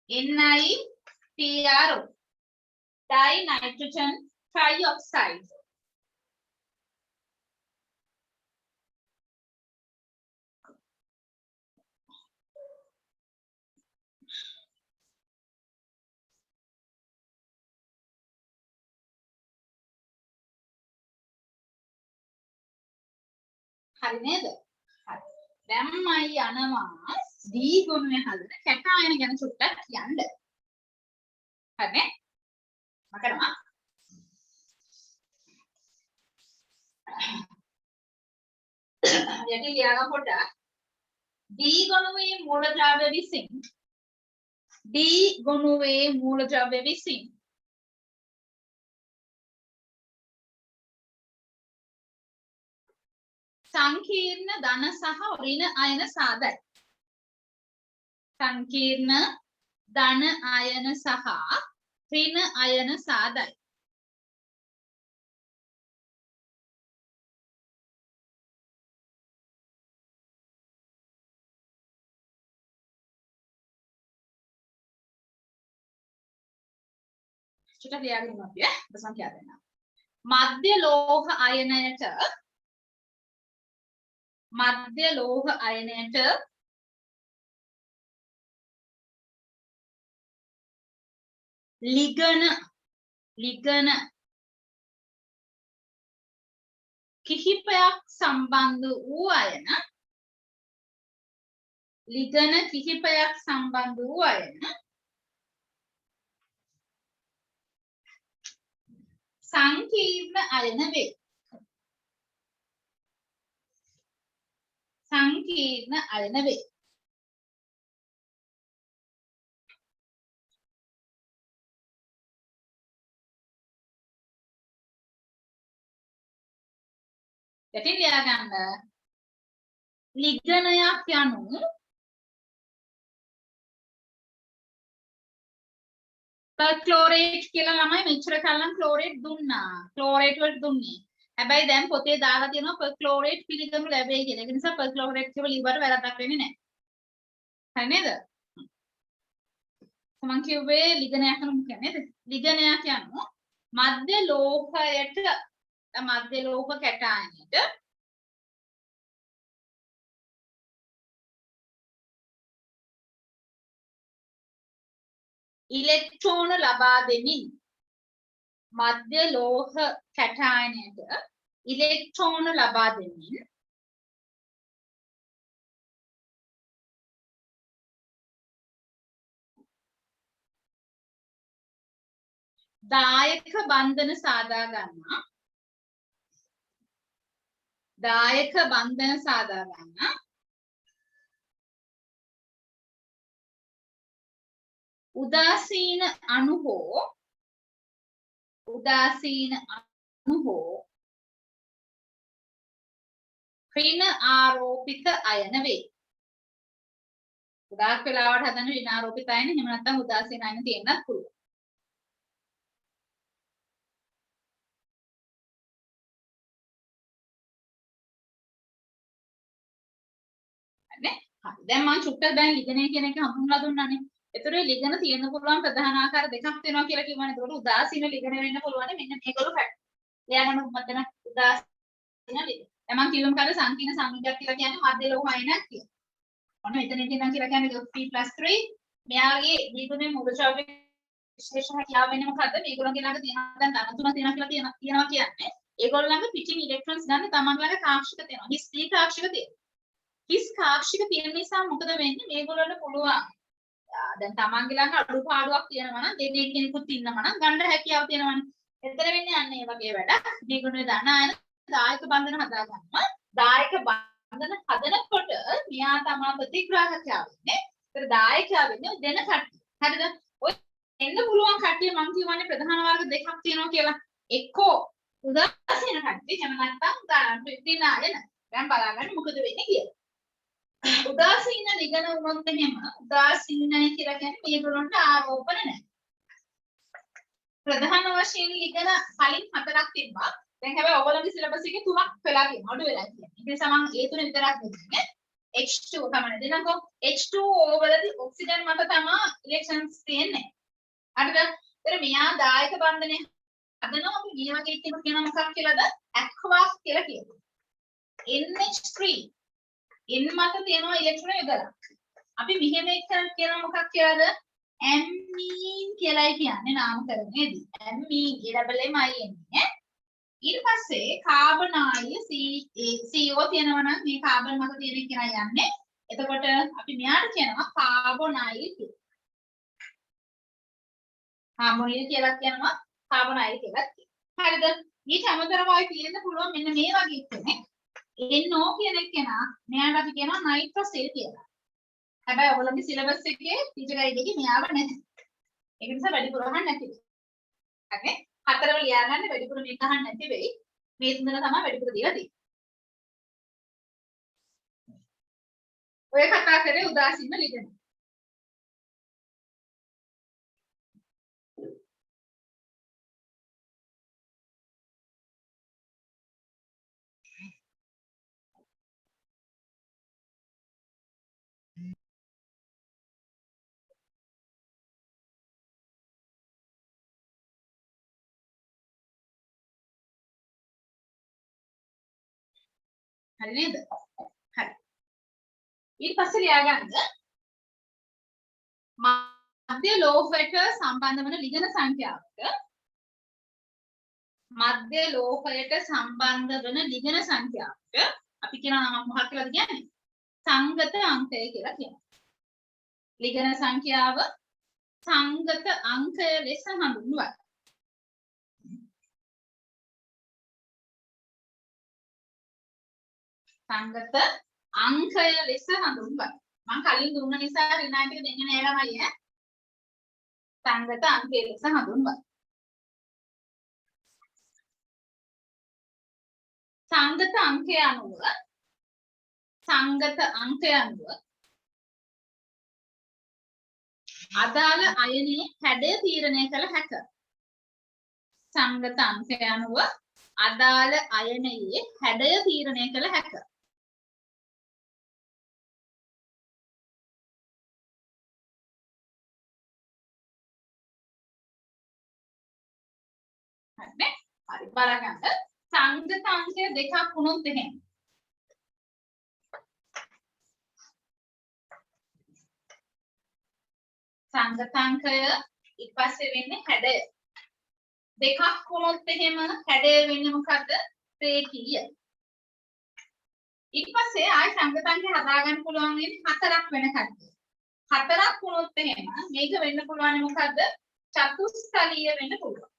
තමයි NiTRO. Di nitrogen trioxide. හරි නේද? හරි. දැන් මම යනවා D ගුණය හදන කැටායන ගැන චුට්ටක් කියන්න. හරිනේ? මම කරනවා. යටි ලියනවා පොඩ්ඩක්. D ගුණයේ මූලද්‍රව්‍ය විසින් D ගුණයේ මූලද්‍රව්‍ය විසින් සංකීර්ණ ධන සහ ඍණ අයන සාදයි. සංකීර්ණ ධන අයන සහ ඍණ අයන සාදයි. චුට්ටක් ලියාගෙන ඉන්න අපි ප්‍රසන්න කියලා දෙන්නම්. මධ්‍ය ලෝහ අයනයට ලිගන කිහිපයක් සම්බන්ධ වූ අයන සංකීර්ණ අයන වේ. සංකීර්ණ අයන වේ. යටින් ලියා ගන්න. ලිගනයක් යනු පර්ක්ලෝරේට් කියලා ළමයි මෙච්චර කලින් ක්ලෝරේට් දුන්නා. ක්ලෝරේට් වලට දුන්නේ. හැබැයි දැන් පොතේ දාලා තියෙනවා පර්ක්ලෝරේට් පිළිගනු ලැබෙයි කියලා. ඒ නිසා පර්ක්ලෝරේට් කියලා ලිව්වට වැරද්දක් වෙන්නේ නැහැ. හරි නේද? මම කිව්වේ ලිගනයක් යනු කියන්නේ නේද? ලිගනයක් යනු මධ්‍ය ලෝහ කැටායනයට ඉලෙක්ට්‍රෝන ලබා දෙමින් මධ්‍ය ලෝහ කැටායනයට ඉලෙක්ට්‍රෝන ලබා දෙමින් දායක බන්ධන සාදා ගන්නා උදාසීන අණු හෝ ඍණ ආරෝපිත අයන වේ. ගොඩාක් වෙලාවට හදන ඍණ ආරෝපිත අයන එහෙම නැත්නම් උදාසීන අයන තියෙන්නත් පුළුවන්. නේ? හරි. දැන් මම චුට්ටක් දැන් ලිගනය කියන එක හඳුන්වලා දුන්නානේ. ඒතරේ ලිගන තියෙන්න පුළුවන් ප්‍රධාන ආකාර දෙකක් තියෙනවා කියලා කිව්වනේ. ඒකට උදාසීන ලිගන වෙන්න පුළුවන්. මෙන්න මේගොල්ලෝ පැට්. එයාගෙන උපදින උදාසීන ලිගන. දැන් මම කිව්වම කාට සංකීර්ණ සංයුගයක් කියලා කියන්නේ මධ්‍ය ලෝහ අයනක් කියලා. ඔන්න මෙතන ඉඳන් කියලා කියන්නේ P+3 මෙයාගේ දීගුණේ මූල ද්‍රව්‍ය විශේෂ හැකියාව වෙන්නේ මොකද්ද? මේගොල්ලන්ගේ ළඟ තියෙන දැන් ධන තුන තියෙනවා කියලා කියනවා කියන්නේ ඒගොල්ලෝ ළඟ පිටින් ඉලෙක්ට්‍රෝන්ස් ගන්න තමන් ළඟ කාක්ෂික තියෙනවා. හිස් දී කාක්ෂික තියෙනවා. හිස් කාක්ෂික තියෙන නිසා මොකද වෙන්නේ? මේගොල්ලන්ට පුළුවන් දැන් තමන්ගේ ළඟ අඩුපාඩුවක් තියෙනවා නම් දෙන්නේ කෙනෙකුත් ඉන්නවා නම් ගන්න හැකියාව තියෙනවනේ. එතන වෙන්නේ අන්න ඒ වගේ වැඩක්. දීගුණේ ධන අයන දායක බන්ධන හදා ගන්නවා. දායක බන්ධන හදනකොට මෙයා තමයි ප්‍රතිග්‍රාහකයා වෙන්නේ. ඒතර දායකයා වෙන්නේ දෙන කට්ටිය. හරිද? ඔය එන්න පුළුවන් කට්ටිය මම කියවනේ ප්‍රධාන වර්ග දෙකක් තියෙනවා කියලා. එක්කෝ උදාසීන කට්ටිය එහෙම නැත්නම් ප්‍රතිනායන. දැන් බලන්න මොකද වෙන්නේ කියලා. උදාසීන ලිගන වුණොත් එහෙම උදාසීනයි කියලා කියන්නේ මේගොල්ලන්ට ආරෝපණ නැහැ. ප්‍රධාන වශයෙන් ලිගන කලින් 4ක් තිබ්බා. දැන් හැබැයි ඔයගොල්ලෝගේ සිලබස් එකේ 3ක් වෙලා තියෙනවා. අඩු වෙලා තියෙනවා. ඒ නිසා මම ඒ තුන විතරක් දෙන්නේ. H2 තමයි දෙනකො H2O වලදී ඔක්සිජන් මත තමයි ඉලෙක්ට්‍රෝන්ස් තියෙන්නේ. හරිද? ඒතර මෙයා දායක බන්ධනය හදනවා අපි මේ වගේ එකක් කියන මොකක් කියලාද? aqueous කියලා කියනවා. NH3 N මත තියෙනවා ඉලෙක්ට්‍රෝන යොදලා. අපි මෙහෙම එකක් කියන මොකක් කියලාද? ඇම්මීන් කියලායි කියන්නේ නාමකරණයේදී. ඇම්මීන් AMMIN නේ. ඊට පස්සේ කාබනාය CO තියෙනවා නම් මේ කාබන් මත තියෙන එක කියලා යන්නේ. එතකොට අපි මෙයාට කියනවා කාබොනයිල් කියලා. හාමොනිල් කියලා කියනවා කාබොනයිල් කියලා කියනවා. හරිද? ඊට අමතරව ඔය කියන්න පුළුවන් මෙන්න මේ වගේ කෙනෙක්. NO කියන එක කෙනා මෙයාට අපි කියනවා නයිට්‍රොසිල් කියලා. හැබැයි ඔයගොල්ලෝගේ සිලබස් එකේ ටීචර් ගයිඩ් එකේ මෙයාව නැහැ. ඒක නිසා වැඩිපුර අහන්න නැති. හරි? හතරව ලියා ගන්න වැඩිපුර මේක අහන්න නැති වෙයි. මේ තුන තමයි වැඩිපුර දීලා තියෙන්නේ. ඔය කතා කරේ උදාසීන ලිගන. හරි නේද? හරි. ඊට පස්සේ ලියා ගන්න මධ්‍ය ලෝහයට සම්බන්ධ වන ලිගන සංඛ්‍යාවට මධ්‍ය ලෝහයට සම්බන්ධ වන ලිගන සංඛ්‍යාවට අපි කියන නමක් මොකක්ද කියලාද කියන්නේ? සංගත අංකය කියලා කියනවා. ලිගන සංඛ්‍යාව සංගත අංකය ලෙස හඳුන්වයි. සංගත අංකය ලෙස හඳුන්වයි. මම කලින් දුන්න නිසා රිනායිට දෙන්නේ නෑ ළමයි ඈ. සංගත අංකය ලෙස හඳුන්වයි. සංගත අංකය අනුව අදාළ අයනයේ හැඩය තීරණය කළ හැක. සංගත අංකය අනුව අදාළ අයනයේ හැඩය තීරණය කළ හැක. හරිනේ? හරි බලගන්න. සංගත අංකය දෙකක් වුණොත් එහෙම. සංගත අංකය ඊට පස්සේ වෙන්නේ හැඩය. දෙකක් වුණොත් එහෙම හැඩය වෙන්නේ මොකද්ද? රේඛීය. ඊට පස්සේ ආයි සංගත අංකය හදාගන්න පුළුවන් වෙන්නේ හතරක් වෙන කට්ටිය. හතරක් වුණොත් එහෙම මේක වෙන්න පුළුවන් මොකද්ද? චතුස්තලීය වෙන්න පුළුවන්.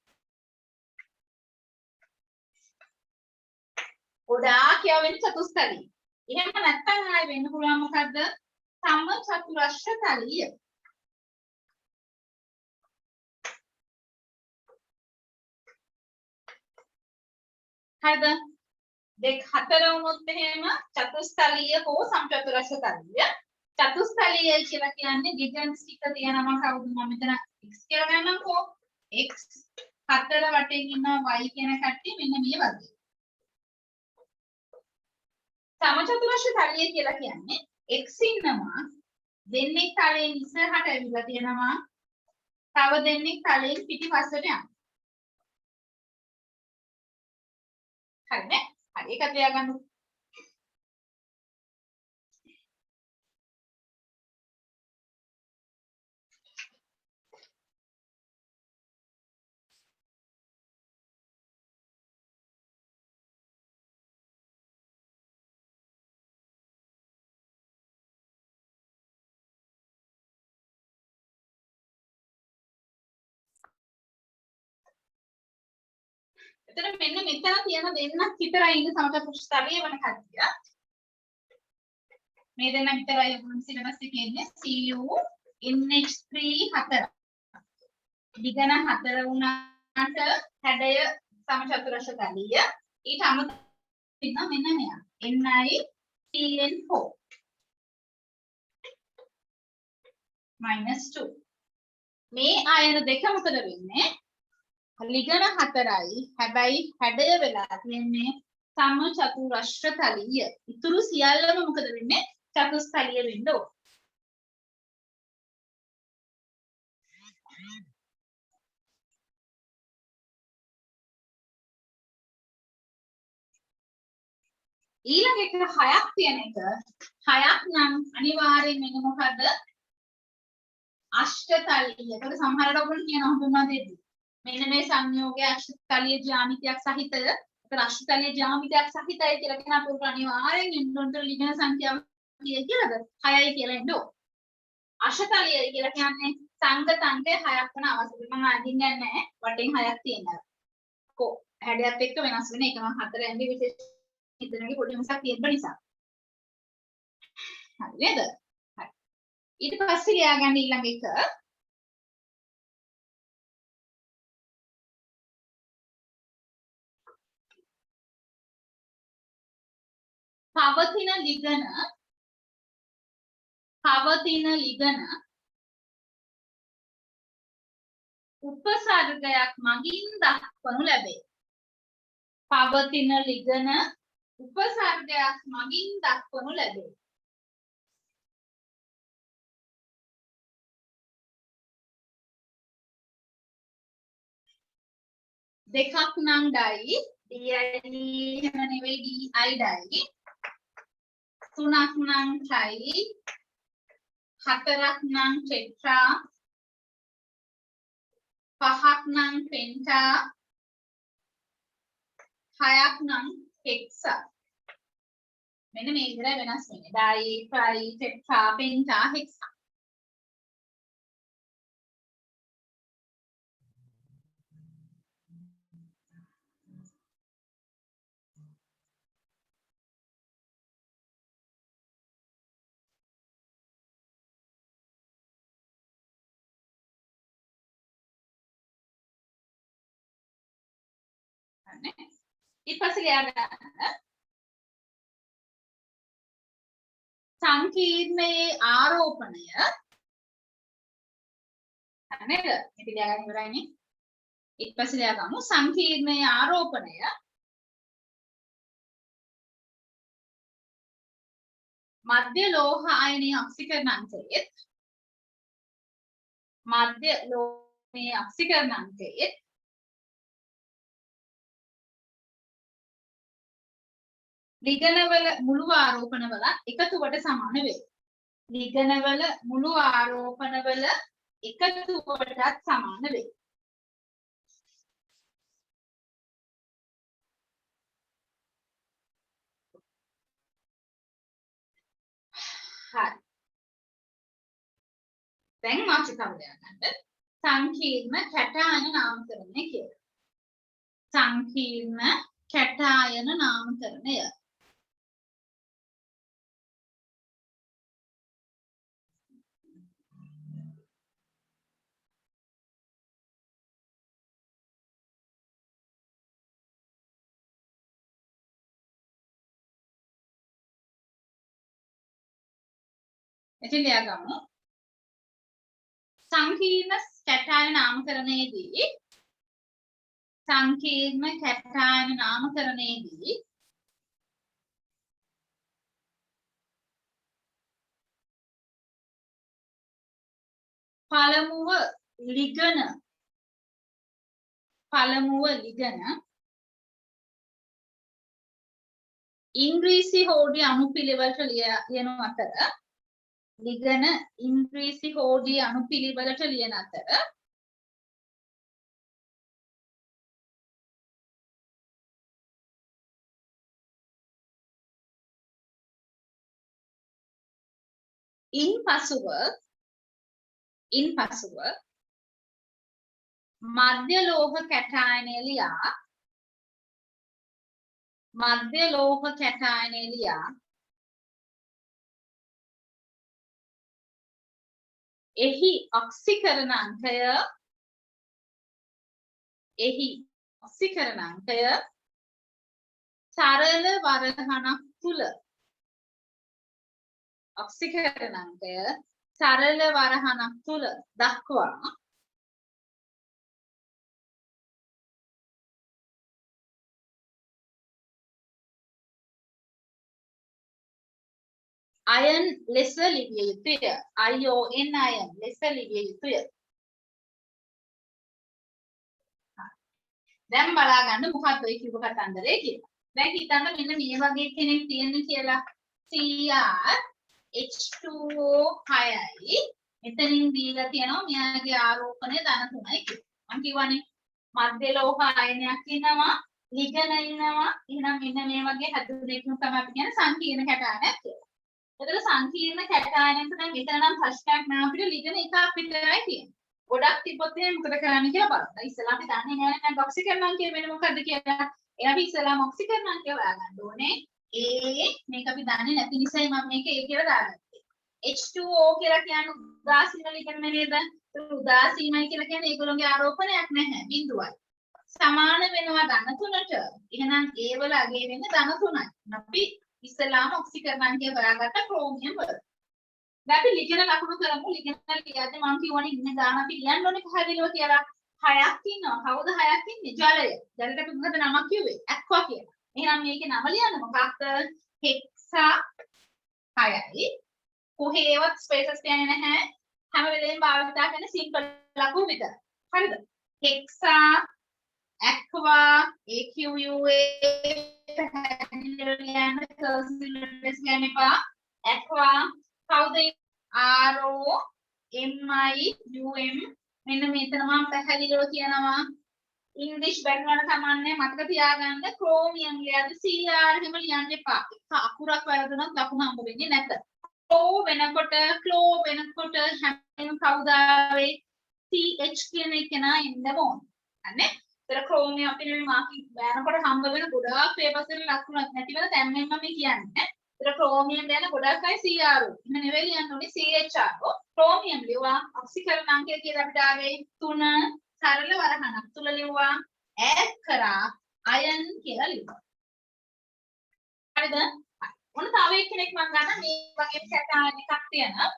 ගොඩාක් ඒවා වෙන්නේ චතුස්තලීය. එහෙම නැත්නම් ආයි වෙන්න පුළුවන් මොකද්ද? සම චතුරස්‍ර තලීය. හරිද? දෙක හතර වුණොත් එහෙම චතුස්තලීය හෝ සමචතුරස්‍ර තලීය. චතුස්තලීය කියලා කියන්නේ ඩිගන්ස් ටික තියෙනවා කවුද මම මෙතන x කියලා ගන්නම්කෝ. x හතර වටෙන් ඉන්නවා y කියන කට්ටිය මෙන්න මේ වගේ. සමචතුරස්‍ර තලීය කියලා කියන්නේ x ඉන්නවා දෙන්නෙක් තලයෙන් ඉස්සරහට ඇවිල්ලා තියෙනවා තව දෙන්නෙක් තලයෙන් පිටිපස්සට යනවා. හරිනේ? හරි ඒක තියාගන්න. එතන මෙන්න මෙතන තියෙන දෙන්නක් විතරයි ඉන්නේ සමචතුරස්‍ර තලයේ වෙන කට්ටිය. මේ දෙන්න විතරයි ඔයගොල්ලෝ සිලබස් එකේ ඉන්නේ. CU NH3 4. දිගන 4 වුණාට හැඩය සමචතුරස්‍ර තලීය. ඊට අමතරව ඉන්න මෙන්න මෙයා. NI TN4 -2. මේ ආයන දෙක මොකද වෙන්නේ? ලිගන 4යි හැබැයි හැඩය වෙලා තියෙන්නේ සමචතුරස්‍ර තලීය. ඉතුරු සියල්ලම මොකද වෙන්නේ? චතුස්තලීය වෙන්න ඕන. ඊළඟ එක 6ක් තියෙන එක 6ක් නම් අනිවාර්යෙන් වෙන්නේ මොකද්ද? අෂ්ටතලීය. ඒකට සමහරවිට ඔයගොල්ලෝ කියනවා හඳුන්වා දෙද්දි. මෙන්න මේ සංයෝගය අෂ්ටතලීය ජ්‍යාමිතියක් සහිතය. ඒතර අෂ්ටතලීය ජ්‍යාමිතියක් සහිතයි කියලා කියන අපුරු අනිවාර්යෙන් ඉන්නොන්ට ලිගන සංඛ්‍යාව කීයද කියලාද? 6යි කියලා එන්න ඕන. අෂ්ටතලීය කියලා කියන්නේ සංඝ අංකය 6ක් වෙන අවශ්‍යයි. මම අඳින්න නැහැ. වටෙන් 6ක් තියෙනවා. හැඩයත් එක්ක වෙනස් වෙන එක මම 4 ඇඳි විශේෂ ඉදනගේ පොඩි වෙනසක් තියෙන නිසා. හරි නේද? හරි. ඊට පස්සේ ලියාගන්න ඊළඟ එක පවතින ලිගන උපසර්ගයක් මගින් දක්වනු ලැබේ. පවතින ලිගන උපසර්ගයක් මගින් දක්වනු ලැබේ. දෙකක් නම් ඩයි DI එහෙම නෙවෙයි DI ඩයි. තුනක් නම් ට්‍රයි. හතරක් නම් ටෙට්‍රා. පහක් නම් පෙන්ටා. 6ක් නම් හෙක්සා. මෙන්න මේ විදිහට වෙනස් වෙන්නේ. Di, tri, tetra, penta, hexa. ඊට පස්සේ ලියා ගන්න සංකීර්ණයේ ආරෝපණය නේද? මේක ලියා ගන්න ඉවරයිනේ. ඊට පස්සේ ලියා ගමු සංකීර්ණයේ ආරෝපණය මධ්‍ය ලෝහ අයනයේ ඔක්සිකරණාංකයේත් මධ්‍ය ලෝහයේ ඔක්සිකරණාංකයේත් ලිගනවල මුළු ආරෝපණවල එකතුවට සමාන වේ. ලිගනවල මුළු ආරෝපණවල එකතුවටත් සමාන වේ. හරි. දැන් මාතෘකාව ලියන්න. සංකීර්ණ කැටායන නාමකරණය කියලා. සංකීර්ණ කැටායන නාමකරණය. ඉතින් ලියාගමු. සංකීර්ණ කැටායන නාමකරණයේදී පළමුව ලිගන ඉංග්‍රීසි හෝඩි අනුපිළිවෙලට ලියන අතර ලිගන ඉංග්‍රීසි හෝඩි අනුපිළිවෙලට ලියන අතර ඉන්පසුව මධ්‍ය ලෝහ කැටායනය ලියා එහි ඔක්සිකරණ අංකය සරල වරහණක් තුල දක්වා අයන් ලෙස ලිවිය යුතුය. ION අයන් ලෙස ලිවිය යුතුය. දැන් බලා ගන්න මොකක්ද ඔය කිව්ව කතන්දරේ කියලා. දැන් හිතන්න මෙන්න මේ වගේ කෙනෙක් තියෙන කියලා. CrH2O 6යි. එතනින් දීලා තියෙනවා මෙයාගේ ආරෝපණය ධන 3යි කියලා. මම කියවනේ මධ්‍ය ලෝහ අයනයක් ඉන්නවා, ලිගන ඉන්නවා. එහෙනම් මෙන්න මේ වගේ හැදුන එකම තමයි අපි කියන්නේ සංකීර්ණ කැටායනයක් කියලා. එතකොට සංකීර්ණ කැටායනයක නම් මෙතන නම් ප්‍රශ්නයක් නෑ අපිට ලිගන එකක් විතරයි තියෙන්නේ. ගොඩක් තිබ්බොත් එහෙනම් මොකද කරන්න කියලා බලන්න. ඉස්සලා අපි දන්නේ නැහැ නේද ඔක්සිකරණ අංකය වෙන මොකද්ද කියලා. එහෙනම් අපි ඉස්සලාම ඔක්සිකරණ අංකය හොයාගන්න ඕනේ. A මේක අපි දන්නේ නැති නිසායි මම මේක A කියලා දාගත්තේ. H2O කියලා කියන්නේ උදාසීන ලිගන නේද? උදාසීනයි කියලා කියන්නේ ඒගොල්ලෝගේ ආරෝපණයක් නැහැ. බිඳුවයි. සමාන වෙනවා ධන 3ට. එහෙනම් A වල අගේ වෙන්නේ ධන 3යි. අපි ඉස්සලාම ඔක්සිකරණ අංකය හොයාගත්ත ක්‍රෝමියම් වල. දැන් අපි ලිගන ලකුණු කරමු. ලිගන ලියද්දී මම කියවනේ ඉන්නේ ගාන අපි ලියන්න ඕනේ පැහැදිලිව කියලා. 6ක් ඉන්නවා. කවුද 6ක් ඉන්නේ? ජලය. ජලයට අපි මොකද නමක් කිව්වේ? ඇක්වා කියලා. එහෙනම් මේකේ නම ලියන්න මොකක්ද? හෙක්සා 6යි. කොහේවත් ස්පේසස් තියන්නේ නැහැ. හැම වෙලේම භාවිත කරන සිම්පල් ලකුණු විතර. හරිද? හෙක්සා ඇක්වා AQUA පැහැදිලිව ලියන්න කර්සිව් ලෙටර්ස් ගන්න එපා. ඇක්වා කවුද RO MI UM මෙන්න මෙතන මම පැහැදිලිව කියනවා ඉංග්‍රීසි බැලුවම සාමාන්‍ය මතක තියාගන්න ක්‍රෝමියම් ලියද්දි CR එහෙම ලියන්න එපා. එක අකුරක් වැරදුනොත් ලකුණ හම්බ වෙන්නේ නැත. ක්ලෝ වෙනකොට හැමෝම කවුද ආවේ CH කියන එක නා එන්න ඕන. හරිනේ? ඒතර ක්‍රෝමියම් අපි මේ මාකින් බෑනකොට හම්බ වෙන ගොඩාක් පේපර්ස් වල ලකුණක් නැති වෙන දැන් මම කියන්නේ. ඒතර ක්‍රෝමියම් යන ගොඩක් අය CR. එහෙම නෙවෙයි ලියන්න ඕනේ CHR. ක්‍රෝමියම් ලියුවා ඔක්සිකරණ අංකය කියලා අපිට ආවේ 3 සරල වරහණක් තුල ලියුවා ඈඩ් කරා අයන් කියලා ලියුවා. හරිද? මොන තව එක්කෙනෙක් මම ගන්න මේ වගේ කැටායන එකක් තියෙන. හරි.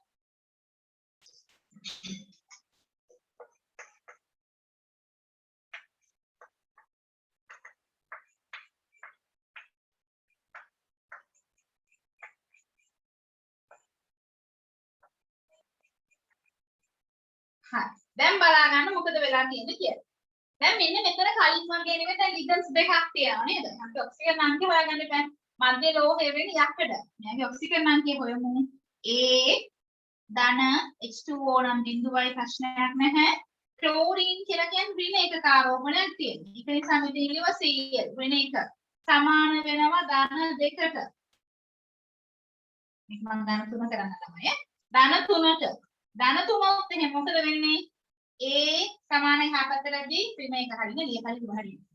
දැන් බලා ගන්න මොකද වෙලා තියෙන්නේ කියලා. දැන් මෙන්න මෙතන කලින් වගේ නෙවෙයි දැන් ලිගන්ස් දෙකක් තියෙනවා නේද? අපි ඔක්සිජන් අංකය හොයාගන්න බෑ. මධ්‍ය ලෝහය වෙන්නේ යකඩ. මෙයාගේ ඔක්සිජන් අංකය හොයමු. A ධන H2O නම් බිඳුවයි ප්‍රශ්නයක් නැහැ. ක්ලෝරින් කියලා කියන්නේ ඍණ එකක ආරෝපණයක් තියෙනවා. ඒක නිසා මෙතන ඉලිව Cl ඍණ එක සමාන වෙනවා ධන 2කට. මේක මම ධන 3 කරන්න තමයි. ධන 3ට. ධන 3ත් එහෙනම් මොකද වෙන්නේ? A සමානයි එහා පැත්තටදී ඍණ එක හරිනේ ලියපල්ලි හරිනේ.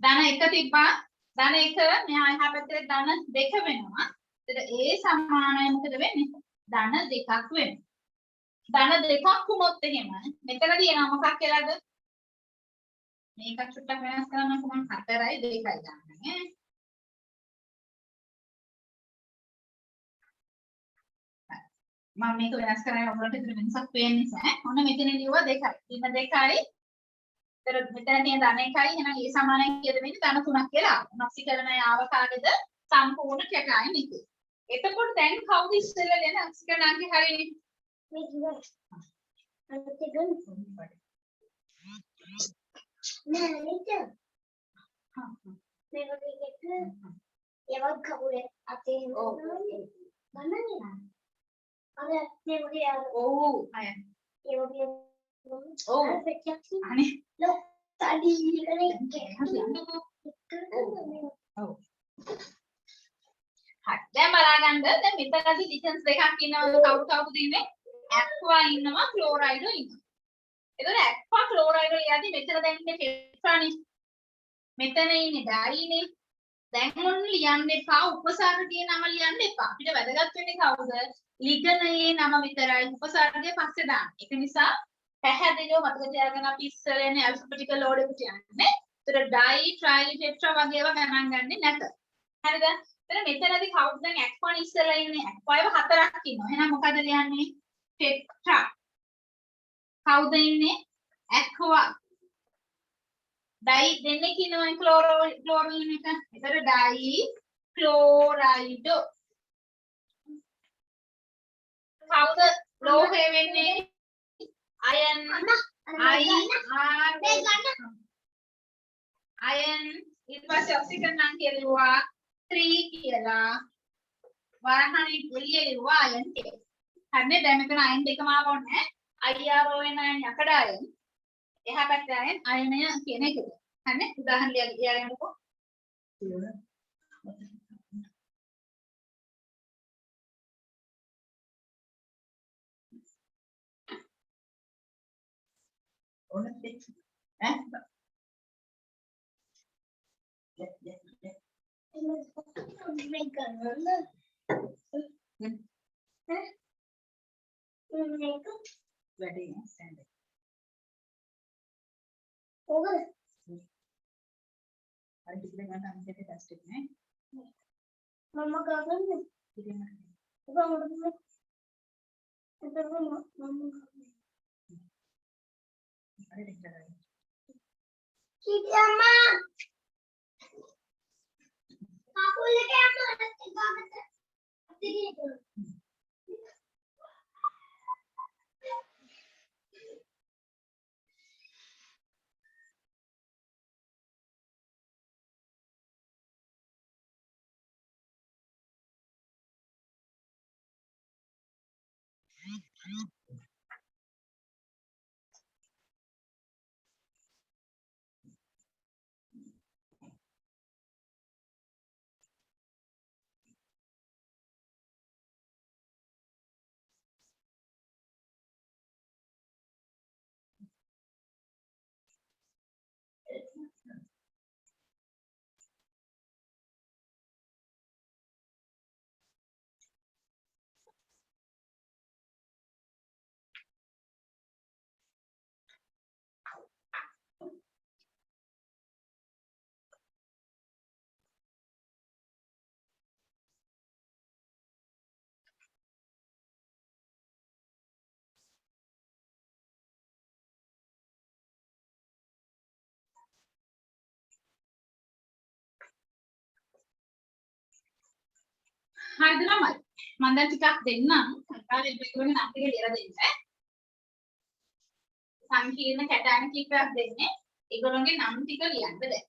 ධන 1 තිබ්බා. ධන 1 මෙහා එහා පැත්තේ ධන 2 වෙනවා. එතකොට A සමානයි මොකද වෙන්නේ? ධන 2ක් වෙනවා. ධන 2ක් වුණොත් එහෙම මෙතනදී එනවා මොකක් කියලාද? මේක චුට්ටක් වෙනස් කරන්නම්කො මම 4යි 2යි දාන්නේ. මම මේක වෙනස් කරන්නේ ඔයගොල්ලන්ට ඉතින් වෙනසක් පේන්නේ නැහැ. ඔන්න මෙතන ලියුවා 2යි. ඉන්න 2යි. ඒතර මෙතන තියෙන ධන 1යි. එහෙනම් ඒ සමානයි කියද වෙන්නේ ධන 3ක් කියලා. ඔක්සිකරණය ආවකාරයේද සම්පූර්ණ කැටයන් එක. එතකොට දැන් කවුද ඉස්සෙල්ලා ලියන ඔක්සිකරණාංගේ හරියනේ? මේ කිව්වා. අනිත් එක නෑ නේද? හා. මේ වගේ එක ඒවත් කවුරුද අතේ ගන්නනේ. අර මේ වගේ ඔව් අය. ඒ වගේ ඔව් අනේ ලොක් තඩි ඉන්නේ ඔව්. හරි. දැන් බලන්න දැන් මෙතනදී ඩිෆරන්ස් දෙකක් ඉන්නවා කවුද ඉන්නේ? ඇක්වා ඉන්නවා ක්ලෝරයිඩ් ඉන්නවා. එතකොට ඇක්වා ක්ලෝරයිඩ් යද්දි මෙතන දැන් ඉන්නේ ටෙට්‍රානේ. මෙතන ඉන්නේ ඩයිනේ. දැන් ඔන්න ලියන්න එපා උපසර්ගයේ නම ලියන්න එපා. අපිට වැදගත් වෙන්නේ කවුද? ලිගනයේ නම විතරයි උපසර්ගය පස්සේ දාන්න. ඒක නිසා පැහැදිලිව මතක තියාගන්න අපි ඉස්සර යන්නේ ඇල්ෆබෙටිකල් ඕඩර් එකට යන්නේ. ඒතර ඩයි, ට්‍රයි, ටෙට්‍රා වගේ ඒවා ගණන් ගන්නේ නැත. හරිද? එතන මෙතනදී කවුද දැන් ඇක්වාන් ඉස්සරලා ඉන්නේ? ඇක්වායව 4ක් ඉන්නවා. එහෙනම් මොකද ලියන්නේ? ටෙට්‍රා. කවුද ඉන්නේ? ඇක්වා. ඩයි දෙන්නේ කිනෝයි ක්ලෝරින් එක. ඒතර ඩයි ක්ලෝරයිඩ්. කවුද ලෝහය වෙන්නේ? අයන් අයන් ඊට පස්සේ ඔක්සිජන් කියලුවා 3 කියලා වරහණේ එළිය ලිව්වා අයන් කියලා. හරිනේ දැන් මෙතන අයන් දෙකම ආවොනේ. IRO වෙන අයන් යකඩ අයන් එහා පැත්තේ අයනය කියන එකද. හරිනේ උදාහරණ ලියගන්නකො. ඕන දෙයක් ඈ මේක කරන්න මේක වැඩි ස්ටෑන්ඩඩ් ඕකද අර ටිකෙන් ගන්න අන්තිමට ටෙස්ට් එක නේ මම ගාගන්නේ ටිකෙන් ගන්න ඔබ මොකද මම අර ටික කරා කීතියම්මා ආපුල්ලට යන්න ගාමත අතිරිය හරිද ළමයි මම දැන් ටිකක් දෙන්නම් කාලේ මේගොල්ලෝ නම් ටික ලියලා දෙන්න සංකීර්ණ කැටයන් කීපයක් දෙන්නේ ඒගොල්ලෝගේ නම් ටික ලියන්න දැන්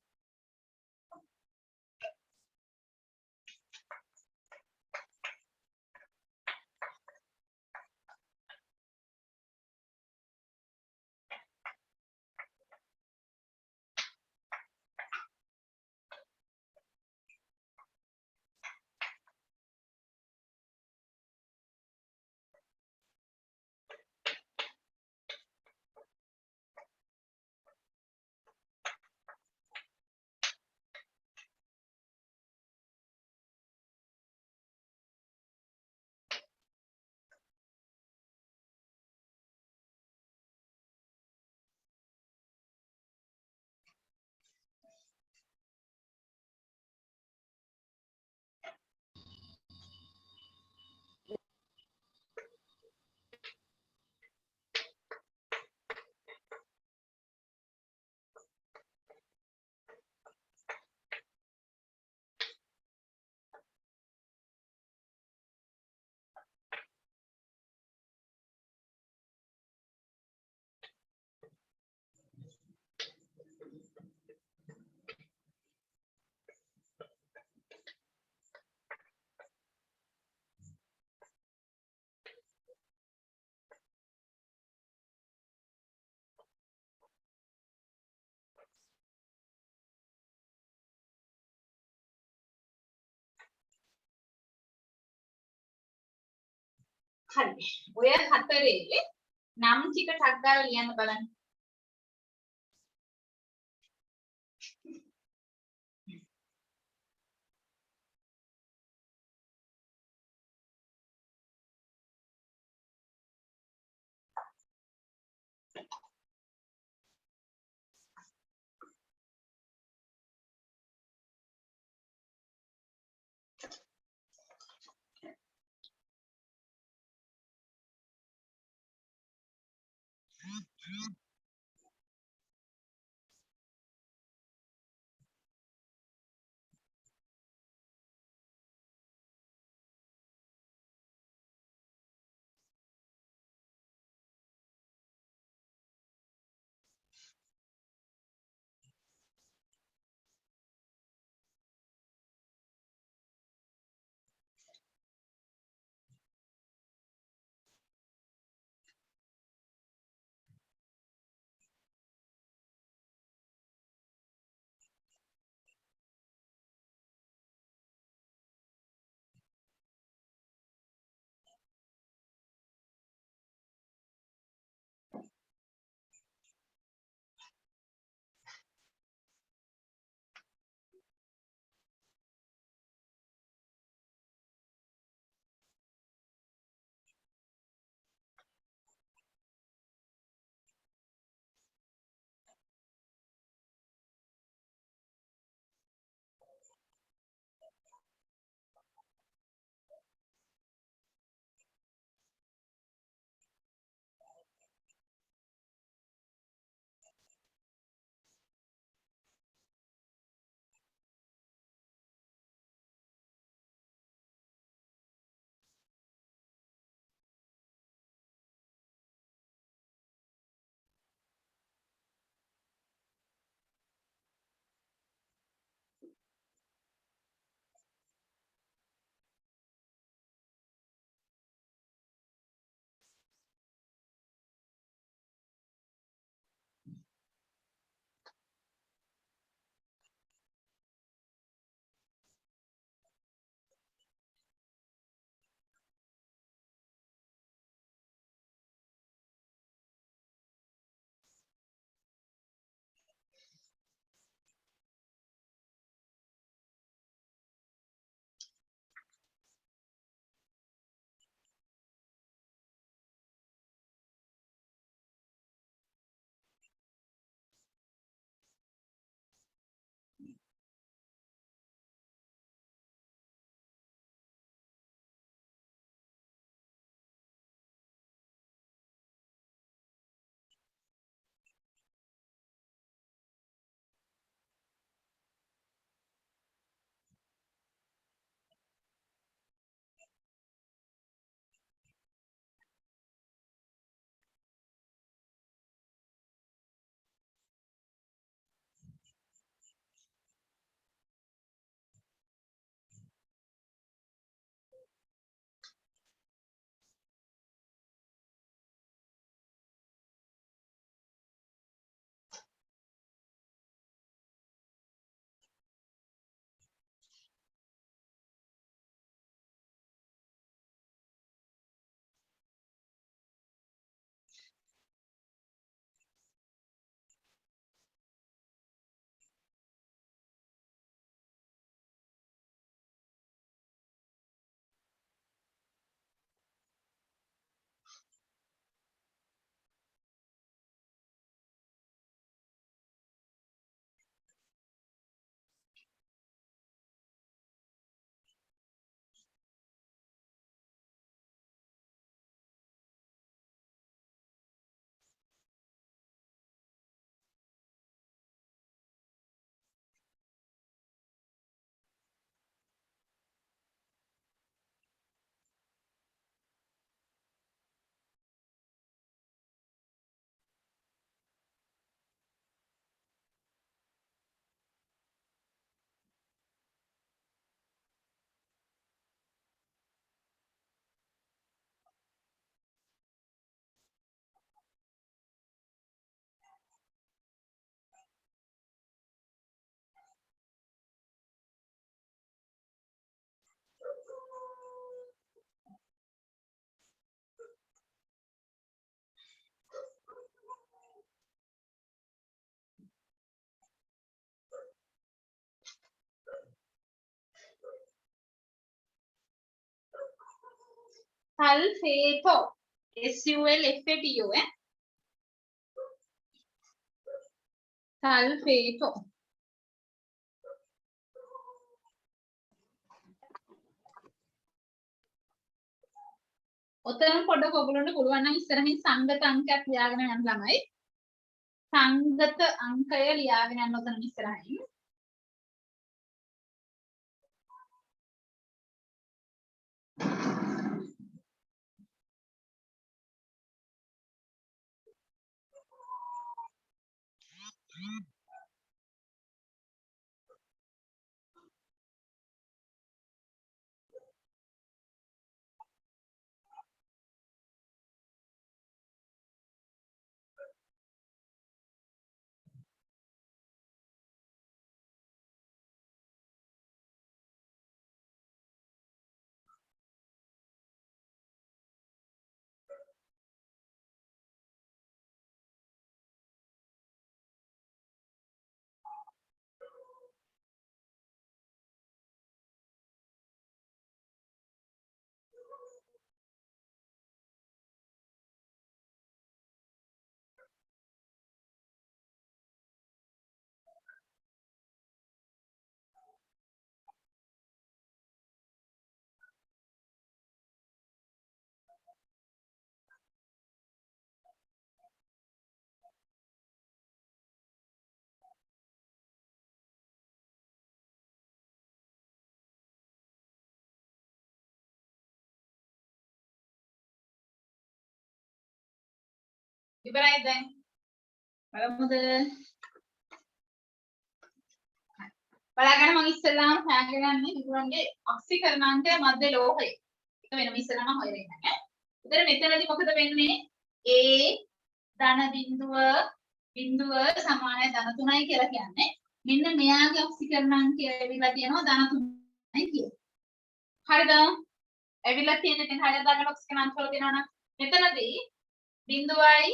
හරි. ඔය හතරේ නම් ටික ටක් ගාලා ලියන්න බලන්න. සල්ෆේටෝ SULFATO සල්ෆේටෝ ඔතන පොඩ්ඩක් ඔයගොල්ලන්ට පුළුවන් නම් ඉස්සරහින් සංගත අංකයක් ලියාගෙන යන්න ළමයි සංගත අංකය ලියාගෙන යන්න ඔතන ඉස්සරහින් ඉවරයි දැන් බලමුද බලාගන්න මම ඉස්සෙල්ලාම හොයාගෙන යන්නේ විදුරන්ගේ ඔක්සිකරණාංකය මැද ලෝහය ඒක වෙනම ඉස්සෙල්ලාම හොයලා ඉන්නේ ඈ ඉතින් මෙතනදී මොකද වෙන්නේ A ධන බිඳුව සමානයි ධන 3යි කියලා කියන්නේ මෙන්න මෙයාගේ ඔක්සිකරණාංකය ඇවිල්ලා තියෙනවා ධන 3යි කියලා හරිද ඇවිල්ලා තියෙන ඉතින් හරියට දාගෙන ඔක්සිකරණාංක වල දෙනවා නම් මෙතනදී බිඳුවයි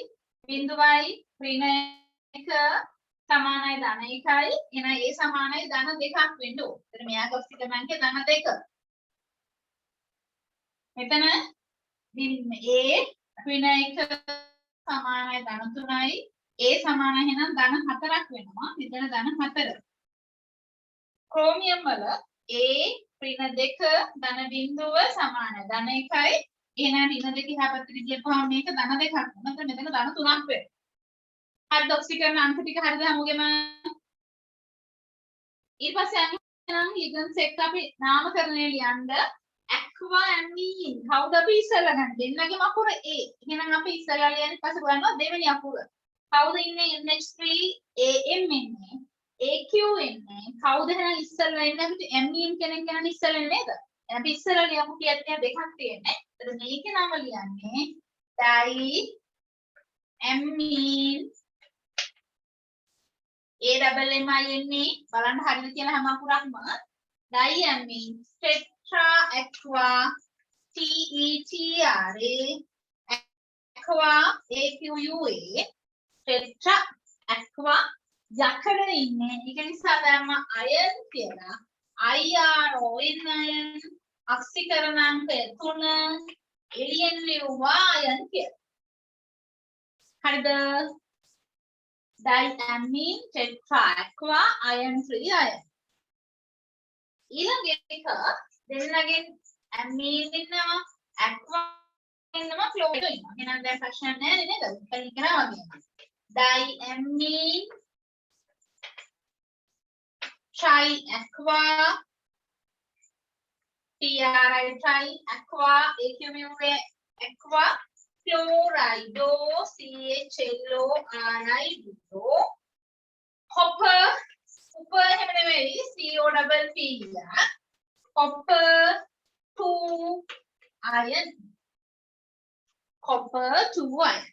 ඍණ 1 සමානයි ධන 1යි එහෙනම් ඒ සමානයි ධන 2ක් වෙන්න ඕන. එතන මෙයාගේ ඔක්සිකරණාංකය ධන 2. මෙතන A ඍණ 1 සමානයි ධන 3යි A සමානයි එහෙනම් ධන 4ක් වෙනවා. මෙතන ධන 4. ක්‍රෝමියම් වල A ඍණ 2 ධන බිඳුව සමානයි ධන 1යි එහෙනම් ඍණ 2 එහා පැත්තට ගියපුවාම මේක ධන 2ක් වෙනවා. එතන මෙතන ධන 3ක් වෙනවා. හරිද ඔක්සිකරණ අංක ටික හරිද හැමෝගෙම ඊට පස්සේ අනිත් ලිගන්ස් එක්ක අපි නාමකරණය ලියන්න aqua amine කවුද අපි ඉස්සෙල්ලා ගන්න දෙන්නගේම අකුර A එහෙනම් අපි ඉස්සෙල්ලා ලියන්නේ පස්සේ බලනවා දෙවෙනි අකුර කවුද ඉන්නේ NH3 AM ඉන්නේ AQ ඉන්නේ කවුද එහෙනම් ඉස්සෙල්ලා ඉන්නේ අපිට amine කෙනෙක් ගන්න ඉස්සෙල්ලා නේද එහෙනම් අපි ඉස්සෙල්ලා ලියමු කියන්නේ දෙකක් තියෙන්නේ එතන මේකේ නම ලියන්නේ diamine AMMINE බලන්න හරිද කියලා හැම අකුරක්ම diamine tetra aqua TETRA aqua AQUA tetra aqua යකඩ ඉන්නේ ඒක නිසා දැම්ම iron කියලා IRON iron ඔක්සිකරණාංකය 3 එළියෙන් ලියුවා iron කියලා හරිද diamine tetra aqua iron 3 iron ඊළඟ එක දෙන්නගෙන් amine ඉන්නවා aqua ඉන්නවා chloride ඉන්නවා එහෙනම් දැන් ප්‍රශ්නයක් නැහැ නේද කලින් කරා වගේ diamine tri aqua TRI tri aqua AQUA aqua chlorido CHLORIDO copper එහෙම නෙවෙයි COPP copper 2 iron copper 2 iron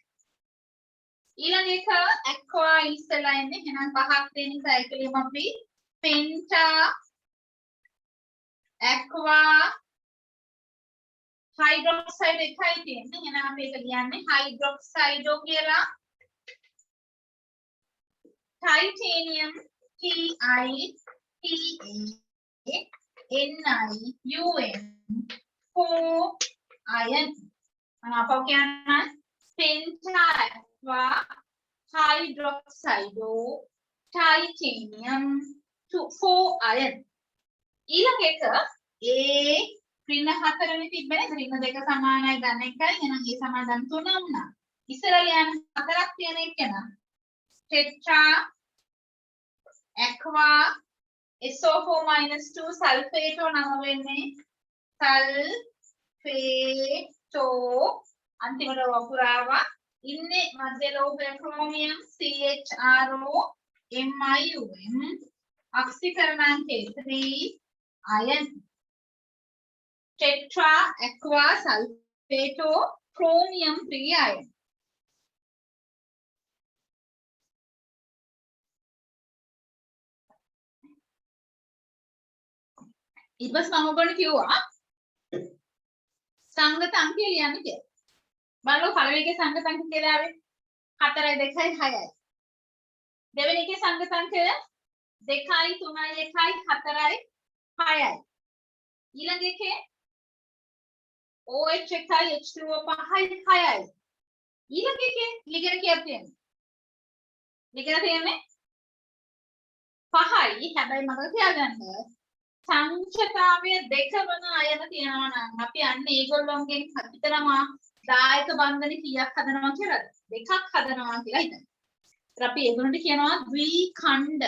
ඊළඟ එක aqua ඉස්සලා එන්නේ එහෙනම් පහක් දෙන නිසා එක ලියමු අපි penta aqua hydroxide එකයි තියෙන්නේ එහෙනම් අපි ඒක ලියන්නේ hydroxide කියලා titanium TITANIUM 4 iron apa කියන්න penta hydroxido titanium 4 iron ඊළඟ එක ඒ ඍණ 4නේ තිබ්බනේ ඍණ 2 සමානයි ගන්න එකයි එහෙනම් ඒ සමාදන් 3 වුණා ඉස්සර ලියන්න 4ක් තියෙන එක නා tetra aqua SO4 - 2 sulfato නම වෙන්නේ sulfato අන්තිමට වපුරාවා ඉන්නේ මධ්‍ය ලෝහය ක්‍රෝමියම් CHRO MiUm oxyකරණාංකය 3 iron tetra aqua sulfato chromium 3 iron ඊට පස්සේ මම ඔයගොල්ලෝ කිව්වා සංගත අංකය ලියන්න කියලා. බලන්න පළවෙනි එකේ සංගත අංක කියලා ආවේ 4යි 2යි 6යි. දෙවෙනි එකේ සංගත අංකය 2යි 3යි 1යි 4යි 6යි. ඊළඟ එකේ OH 1යි H2O 5යි 6යි. ඊළඟ එකේ ලිගන කීයක් තියෙනවද? ලිගන තියෙන්නේ 5යි. හැබැයි මතක තියාගන්න සංචතාවය 2 වන අයන තියෙනවා නම් අපි අන්න ඒගොල්ලොන්ගෙන් හිතනවා දායක බන්ධන කීයක් හදනවා කියලාද? 2ක් හදනවා කියලා හිතන්න. ඒත් අපි ඒගොල්ලන්ට කියනවා ද්විඛණ්ඩ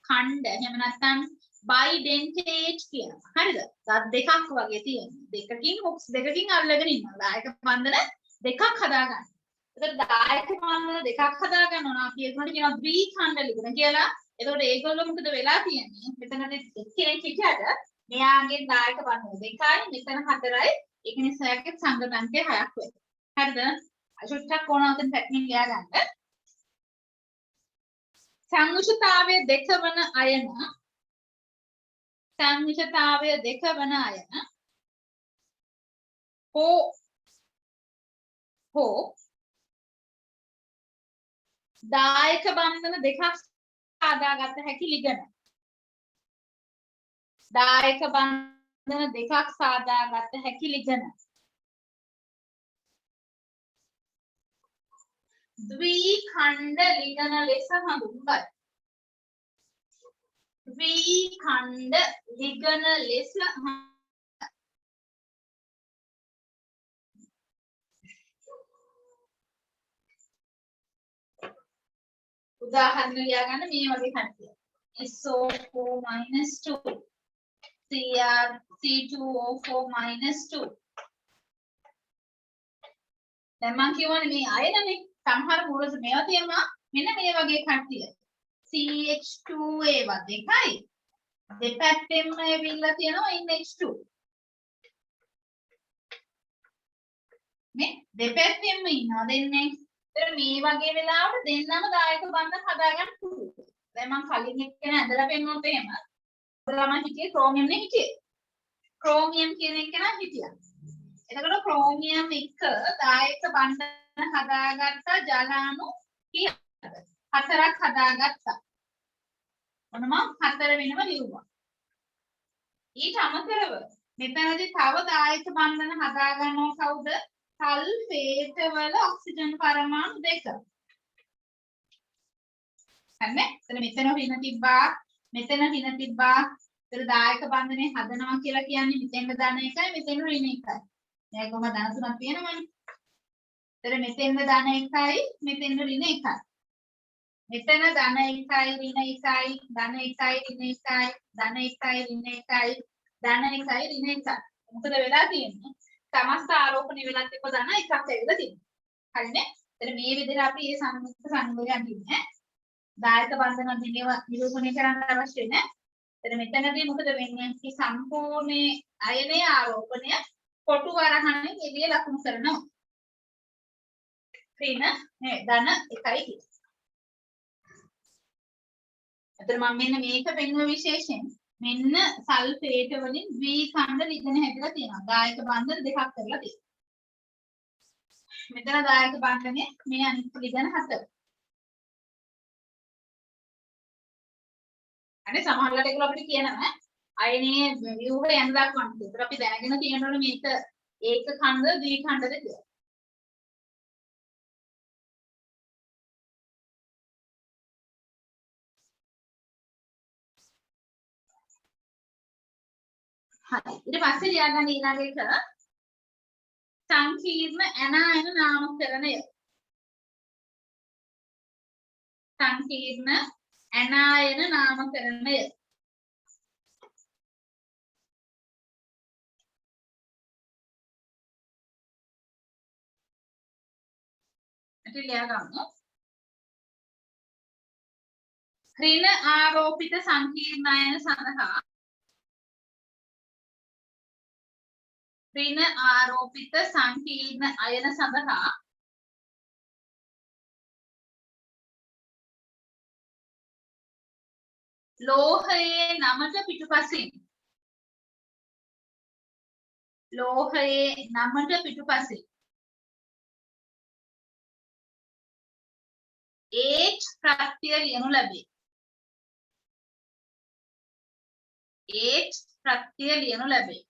ඛණ්ඩ එහෙම නැත්නම් බයිඩෙන්ටේට් කියනවා. හරිද? දත් දෙකක් වගේ තියෙනවා. දෙකකින් බොක්ස් දෙකකින් අල්ලගෙන ඉන්නවා. දායක බන්ධන දෙකක් හදාගන්න. ඒතර දායක බන්ධන දෙකක් හදාගන්න ඕන. අපි ඒගොල්ලන්ට කියනවා ද්විඛණ්ඩ ලිගන කියලා. එතකොට ඒගොල්ලෝ මොකද වෙලා තියෙන්නේ? මෙතනදී එක්කෙනෙක් හිටියට මෙයාගේ දායක බන්ධන 2යි මෙතන 4යි. ඒක නිසා ඒකේ සංගත අංකය 6ක් වෙනවා. හරිද? අසුට්ටක් ඕනවතෙන් පැටර්නින් ලියා ගන්න. සංවිෂතාවය 2 වන අයන සංවිෂතාවය 2 වන අයන හෝ දායක බන්ධන දෙකක් සාදාගත හැකි ලිගන. දායක බන්ධන දෙකක් සාදාගත හැකි ලිගන. ද්විඛණ්ඩ ලිගන ලෙස හඳුන්වයි. ද්විඛණ්ඩ ලිගන ලෙස උදාහරණ ලියා ගන්න මේ වගේ කට්ටිය. SO4 - 2 C2O4 - 2 දැන් මම කියවනේ මේ අයනනේ සමහර මූලස මේවා තියෙනවා මෙන්න මේ වගේ කට්ටිය. CH2 ඒවා දෙකයි. දෙපැත්තෙම ඇවිල්ලා තියෙනවා NH2. මේ දෙපැත්තෙම ඉන්නවා දෙන්නේ. ඒතර මේ වගේ වෙලාවට දෙන්නම දායක බන්ධන හදාගන්න පුළුවන්. දැන් මම කලින් එක්කෙනා ඇදලා පෙන්නනොත් එහෙම. ළමයි හිටියේ ක්‍රෝමියම් නේ හිටියේ. ක්‍රෝමියම් කියන එක නා හිටියා. එතකොට ක්‍රෝමියම් එක දායක බන්ධන හදාගත්ත ජලාණු කීයද? 4ක් හදාගත්තා. ඔන්න මම 4 වෙනම ලියුවා. ඊට අමතරව මෙතනදී තව දායක බන්ධන හදා ගන්නවා කවුද? සල්ෆේට් වල ඔක්සිජන් පරමාණු 2. හරිනේ? එතන මෙතන හින තිබ්බා, මෙතන හින තිබ්බා. ඒතර දායක බන්ධනේ හදනවා කියලා කියන්නේ මෙතෙන් දාන එකයි මෙතෙන් ඍණ එකයි. දැන් කොහොම ධන තුනක් තියෙනවනේ. ඒතර මෙතෙන් දාන එකයි මෙතෙන් ඍණ එකයි. මෙතන ධන 1යි ඍණ 1යි ධන 1යි ඍණ 1යි ධන 1යි ඍණ 1යි ධන 1යි ඍණ 1යි මොකද වෙලා තියෙන්නේ සමස්ත ආරෝපණය වෙලා තිබ්බ ධන එකක් ඇවිල්ලා තියෙනවා හරිනේ එතන මේ විදිහට අපි මේ සංයුක්ත සංයෝගයන් දින්නේ දායක බන්ධන දිනේව නිරූපණය කරන්න අවශ්‍ය නැහැ එතන මෙතනදී මොකද වෙන්නේ මේ සම්පූර්ණ අයනයේ ආරෝපණය කොටු වරහණෙන් එළිය ලකුණු කරනවා ඍණ නේ ධන 1යි කියන එතන මම මෙන්න මේක පෙන්වුව විශේෂයෙන් මෙන්න සල්ෆේට වලින් ද්විඛණ්ඩ ලිගන හැදලා තියෙනවා. දායක බන්ධන දෙකක් කරලා තියෙනවා. මෙතන දායක බන්ධනේ මේ අනිත් ලිගන 4. අනේ සමහරවිට ඒගොල්ලෝ අපිට කියනවා අයනේ ව්‍යුහය යන දක්වන්න. ඒත් අපි දැනගෙන තියෙනවනේ මේක ඒක ඛණ්ඩ ද්විඛණ්ඩද කියලා. හරි. ඊට පස්සේ ලියාගන්න ඊළඟ එක සංකීර්ණ ඇනායන නාමකරණය. සංකීර්ණ ඇනායන නාමකරණය. අපි ලියාගමු. ඍණ ආරෝපිත සංකීර්ණායන සඳහා ඍණ ආරෝපිත සංකීර්ණ අයන සඳහා ලෝහයේ නමට පිටුපසින් H ප්‍රත්‍යය ලියනු ලැබේ. H ප්‍රත්‍යය ලියනු ලැබේ.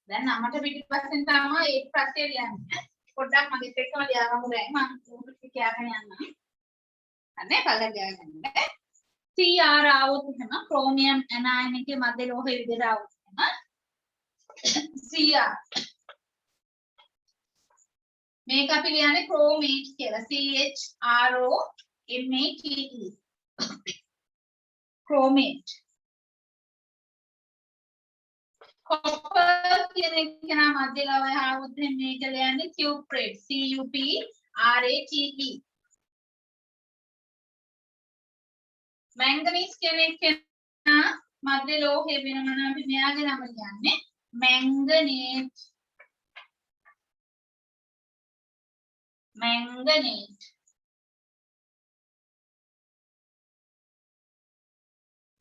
දැන් නමට පිටුපසින් තමයි H ප්‍රත්‍යය ලියන්නේ. පොඩ්ඩක් මගෙත් එක්කම ලියාගමු දැන් මම උඩට කියන්න යන්නම්. අනේ පළල ලියාගන්න. Cr ආවොත් එහෙම ක්‍රෝමියම් ඇනායන එකේ මැද ලෝහය විදිහට ආවොත් එහෙම Cr මේක අපි ලියන්නේ chromate කියලා. CHROMATE chromate. copper කියන එක නම් මැද ලෝහය ආවොත් එහෙම මේක ලියන්නේ cuprate. CUPRATE. manganese කියන එක මැද ලෝහය වෙනම නම් අපි මෙයාගේ නම ලියන්නේ manganate.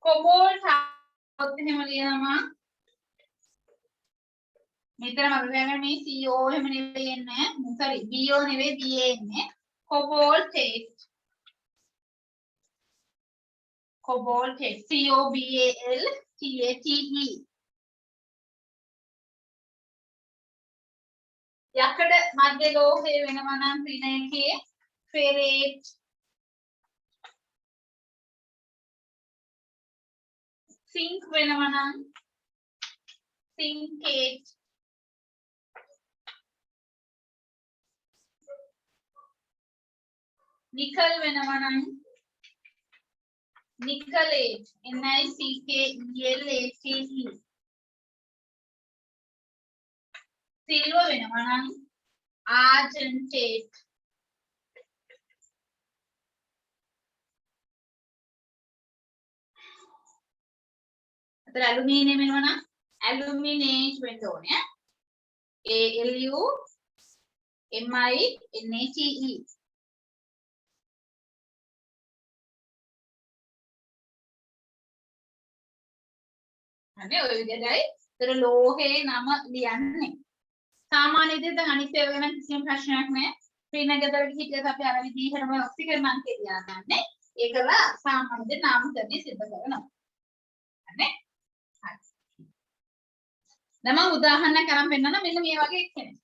cobalt આવොත් එහෙම ලියනවා. මෙතන මම කියන්නේ මේ CO එහෙම නෙවෙයි එන්නේ. sorry BO නෙවෙයි BA එන්නේ. cobaltate. cobaltate. COBALTATE. යකඩ මැද ලෝහය වෙනවා නම් ඍණ එකේ ferrate. zinc වෙනවා නම් zincate. nickel වෙනවා නම් nickelate. NICKELATE. silver වෙනවා නම් argentate. අතර ඇලුමිනියම් වෙනවා නම් aluminate වෙන්න ඕනේ. ALUMINATE. හරි ඔය විදිහටයි ඒතර ලෝහයේ නම ලියන්නේ. සාමාන්‍ය විදිහට අනිත් ඒවා ගැන කිසිම ප්‍රශ්නයක් නැහැ. ශ්‍රීනගරවල හිටියත් අපි අර විදිහටම ඔක්සිජන් අංකය ලියාගන්නේ. ඒකල සාමාන්‍ය විදිහට නාමකරණය සිදු කරනවා. හරි. හරි. දැන් මම උදාහරණයක් අරන් පෙන්නන්න මෙන්න මේ වගේ එක්කෙනෙක්.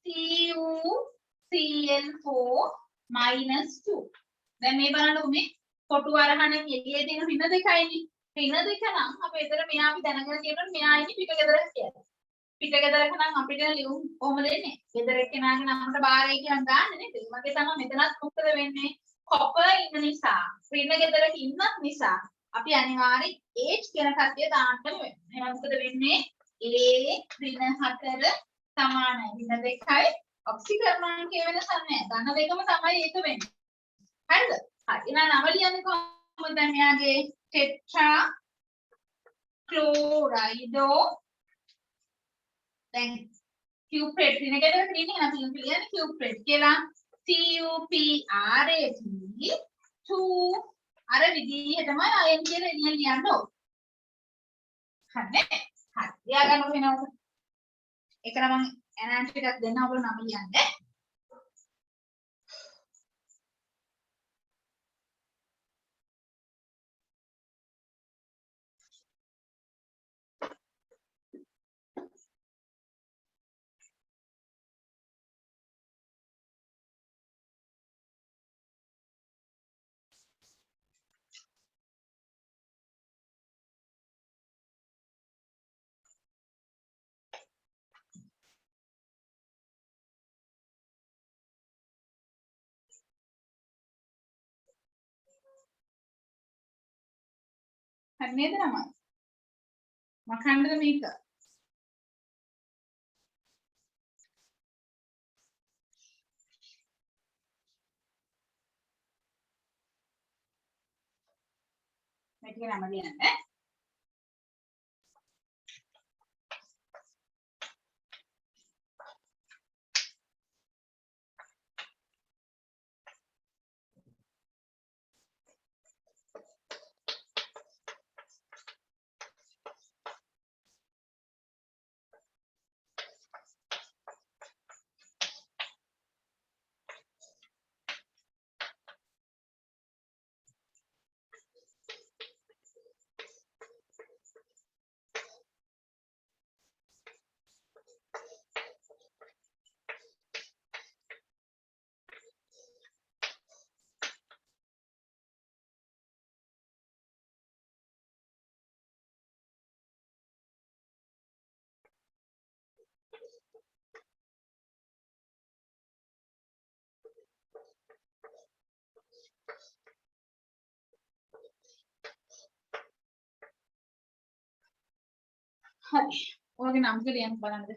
CuCl4 -2. දැන් මේ බලන්න මේ කොටු අරහනේ එළියේ තියෙන ඍණ දෙකයිනේ. ඍණ දෙක නම් අපි එතන මෙයා අපි දැනගෙන තියෙනවා මෙයා ඉන්නේ පිට ගෙදරක කියලා. පිට ගෙදරක නම් අපිට ලියුම් කොහොමද එන්නේ? ගෙදර එක්කෙනාගේ නමට බාරයි කියන ගන්න නේද? ඒ වගේ තමයි මෙතනත් මොකද වෙන්නේ? කොපර් ඉන්න නිසා, ඍණ ගෙදරක ඉන්නත් නිසා අපි අනිවාර්යෙන් H කියන කතිය දාන්නම වෙනවා. එහෙනම් මොකද වෙන්නේ? A ඍණ 4 සමානයි ඍණ 2යි ඔක්සිකරණාංකය වෙනසක් නැහැ. ධන දෙකම තමයි ඒක වෙන්නේ. හරිද? හරි. එහෙනම් නම ලියන්නේ කොහොමද? දැන් මෙයාගේ ටෙට්‍රා ක්ලෝරයිඩෝ then cuprate ඍණ ගෙදරක තියෙන්නේ අපි ලියන්නේ cuprate කියලා. CUPRATE 2 අර විදිහටම අයන් කියලා ලියන්න ඕන. හරිද? හරි. ලියාගන්න වෙනවා. ඒක නම් මම ඇනන්ට් ටිකක් දෙන්න ඔයගොල්ලෝ නම ලියන්න. හරි නේද නම? මකන්නද මේක? මේක නම ලියන්න. හරි. ඔයගේ නම් ටික ලියන්න බලන්නද?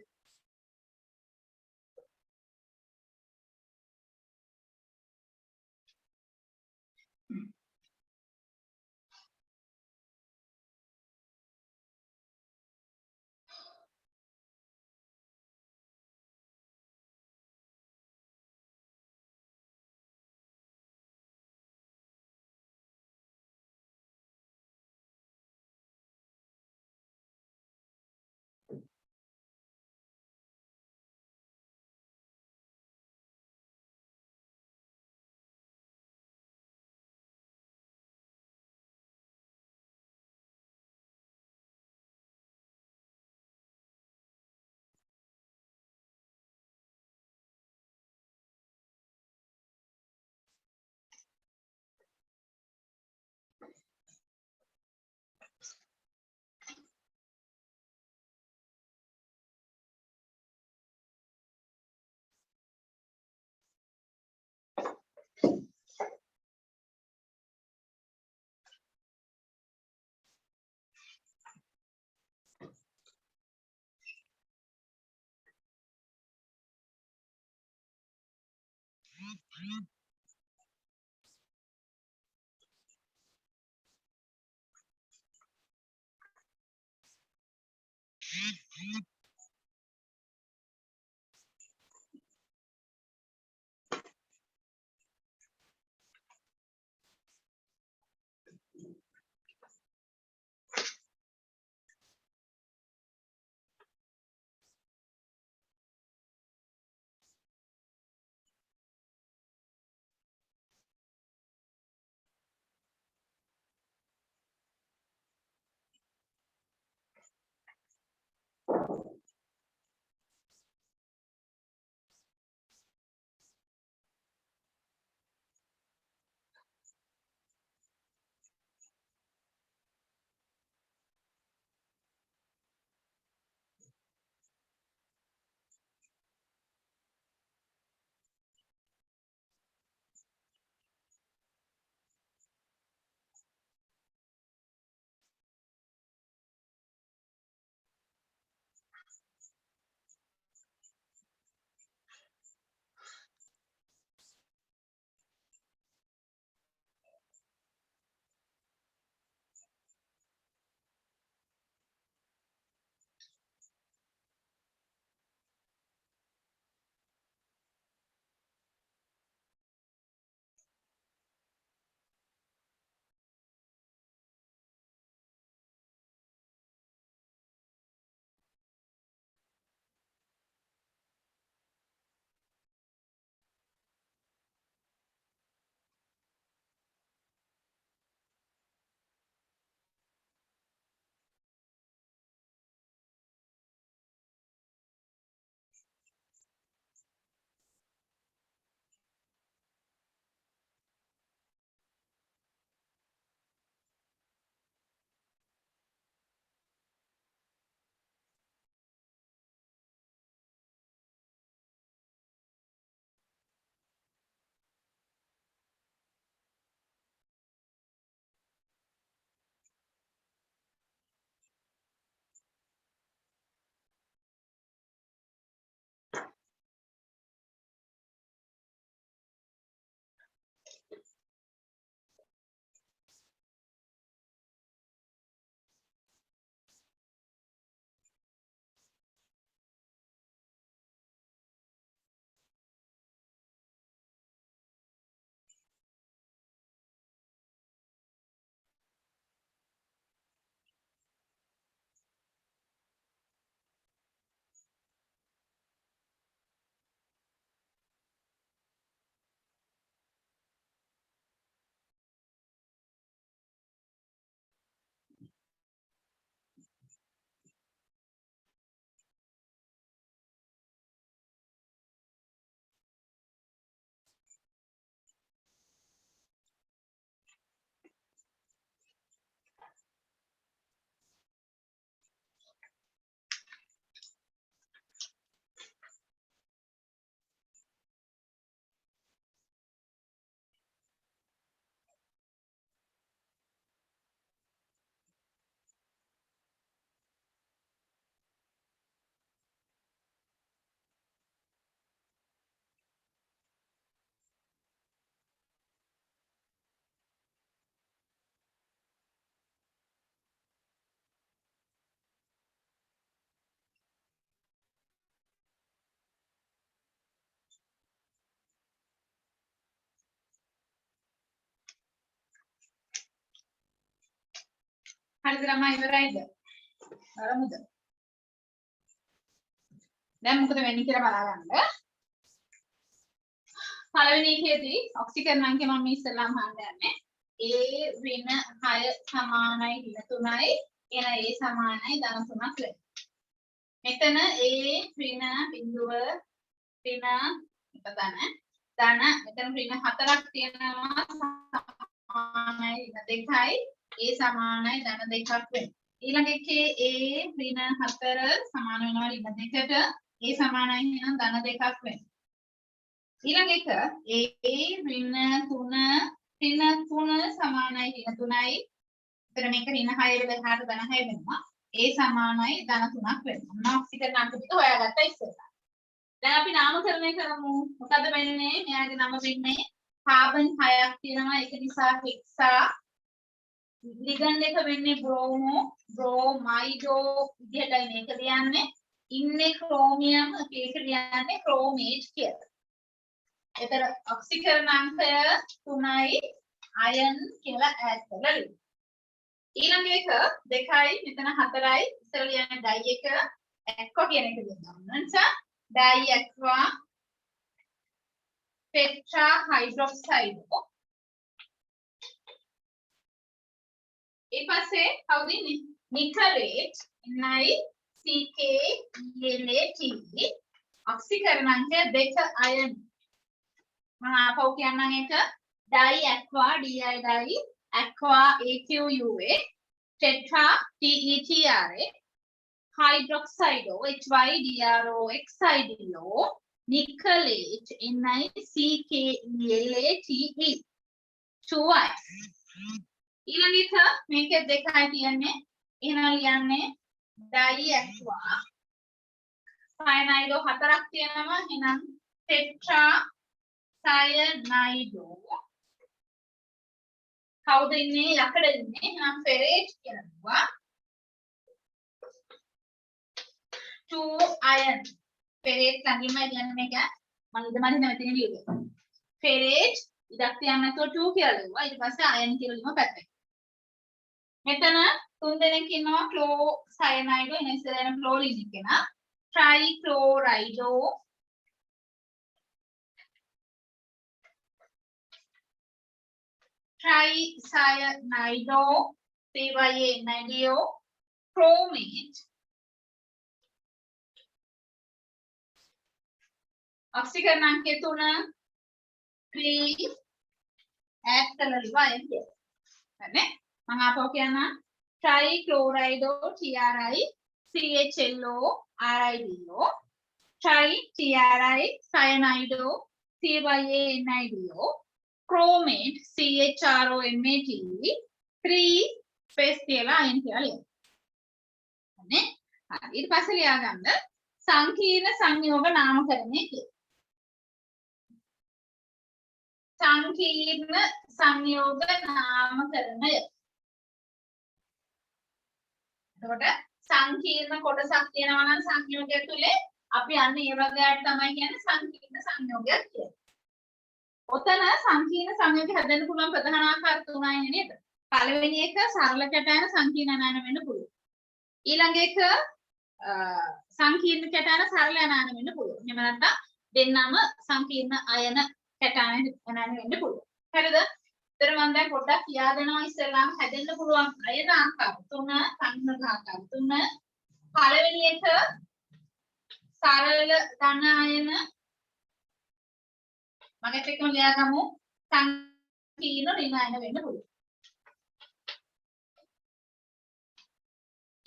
හරිද ළමයි ඉවරයිද? බලමුද? දැන් මොකද වෙන්නේ කියලා බලන්න. පළවෙනි එකේදී ඔක්සිජන් අංකය මම ඉස්සෙල්ලාම හොයන්න යන්නේ. A ඍණ 6 සමානයි ඍණ 3යි. එන A සමානයි ධන 3ක් වෙනවා. මෙතන A ඍණ බිඳුව ඍණ ධන මෙතන ඍණ 4ක් තියෙනවා සමානයි ඍණ 2යි. A සමානයි ධන 2ක් වෙනවා. ඊළඟ එකේ A ඍණ 4 සමාන වෙනවා ඍණ 2ට. A සමානයි එහෙනම් ධන 2ක් වෙනවා. ඊළඟ එක A ඍණ 3 සමානයි ඍණ 3යි. එතන මේක ඍණ 6 වෙලා එහාට ධන 6 වෙනවා. A සමානයි ධන 3ක් වෙනවා. මොනවා ඔක්සිජන් අංක ටික හොයාගත්තා ඉස්සෙල්ලා. දැන් අපි නාමකරණය කරමු. මොකද වෙන්නේ? මෙයාගේ නම වෙන්නේ කාබන් 6ක් තියෙනවා. ඒක නිසා හෙක්සා ලිගන්ඩ් එක වෙන්නේ බ්‍රෝමෝ බ්‍රෝමයිඩෝ විදිහටයි මේක ලියන්නේ. ඉන්නේ ක්‍රෝමියම් ඒක ලියන්නේ ක්‍රෝමේට් කියලා. එතන ඔක්සිකරණ අංකය 3යි අයන් කියලා ඈඩ් කරලා ලියමු. ඊළඟ එක 2යි මෙතන 4යි ඉස්සර ලියන්නේ ඩයි එක ඇක්වා කියන එක දෙන්නවා. නිසා ඩයි ඇක්වා ටෙට්‍රා හයිඩ්‍රොක්සයිඩ් ඊපස්සේ කවුද ඉන්නේ? නිකලේට් NiCKELAT ඔක්සිකරණ අංකය 2 අයන් මම ආපහු කියන්නම් එක di aqua DI di aqua AQUA tetra TETRA hydroxido HYDROXIDO nicolate NiCKELATE 2i ඊළඟ එක මේක දෙකයි තියන්නේ එහෙනම් ලියන්නේ ඩයි ඇක්වා සයනයිඩෝ 4ක් තියෙනවා එහෙනම් tetra cyanide කවුද ඉන්නේ යකඩ ඉන්නේ එහෙනම් ferrate කියනවා 2 iron ferrate ළඟින්ම කියන්නේ මේක මම ඉදමදින මෙතන ලියුවේ ferrate ඉඩක් තියන්න නැතුව 2 කියලා ලියුවා ඊට පස්සේ iron කියලා ලියුවා පැත්තට මෙතන තුන් දෙනෙක් ඉන්නවා ක්ලෝ සයනයිඩ් එන ඉස්සරහන ක්ලෝරින් එකන ට්‍රයික්ලෝරයිඩෝ TricyanidO, CYANIDO, chromate, oxygen अंके 3 3 add කරලා ලියවා එන්නේ. හරිනේ? මම ආපහු කියනවා trichlorido TRI CHLO RIDO tri cyanide CYANIDO chromate CHROMATE 3 space කියලා අයින් කියලා ලියන්න. හරිනේ? හරි. ඊට පස්සේ ලියා ගන්න සංකීර්ණ සංයෝග නාමකරණය කියලා. සංකීර්ණ සංයෝග නාමකරණය. එතකොට සංකීර්ණ කොටසක් තියෙනවා නම් සංයෝගය තුලේ අපි අන්නේ ඒ වගේට තමයි කියන්නේ සංකීර්ණ සංයෝගයක් කියලා. ඔතන සංකීර්ණ සංයෝගය හදන්න පුළුවන් ප්‍රධාන ආකාර තුනයි නේද? පළවෙනි එක සරල කැටයන සංකීර්ණ අනායන වෙන්න පුළුවන්. ඊළඟ එක සංකීර්ණ කැටයන සරල අනායන වෙන්න පුළුවන්. එහෙම නැත්නම් දෙන්නම සංකීර්ණ අයන කැටයන අනායන වෙන්න පුළුවන්. හරිද? ඒතර මම දැන් පොඩ්ඩක් කියා දෙනවා ඉස්සෙල්ලාම හැදෙන්න පුළුවන් අයන ආකාර තුන සංකීර්ණ ආකාර තුන. පළවෙනි එක සරල ධන අයන මගෙත් එක්කම ලියාගමු සංකීර්ණ ඍණ අයන වෙන්න පුළුවන්.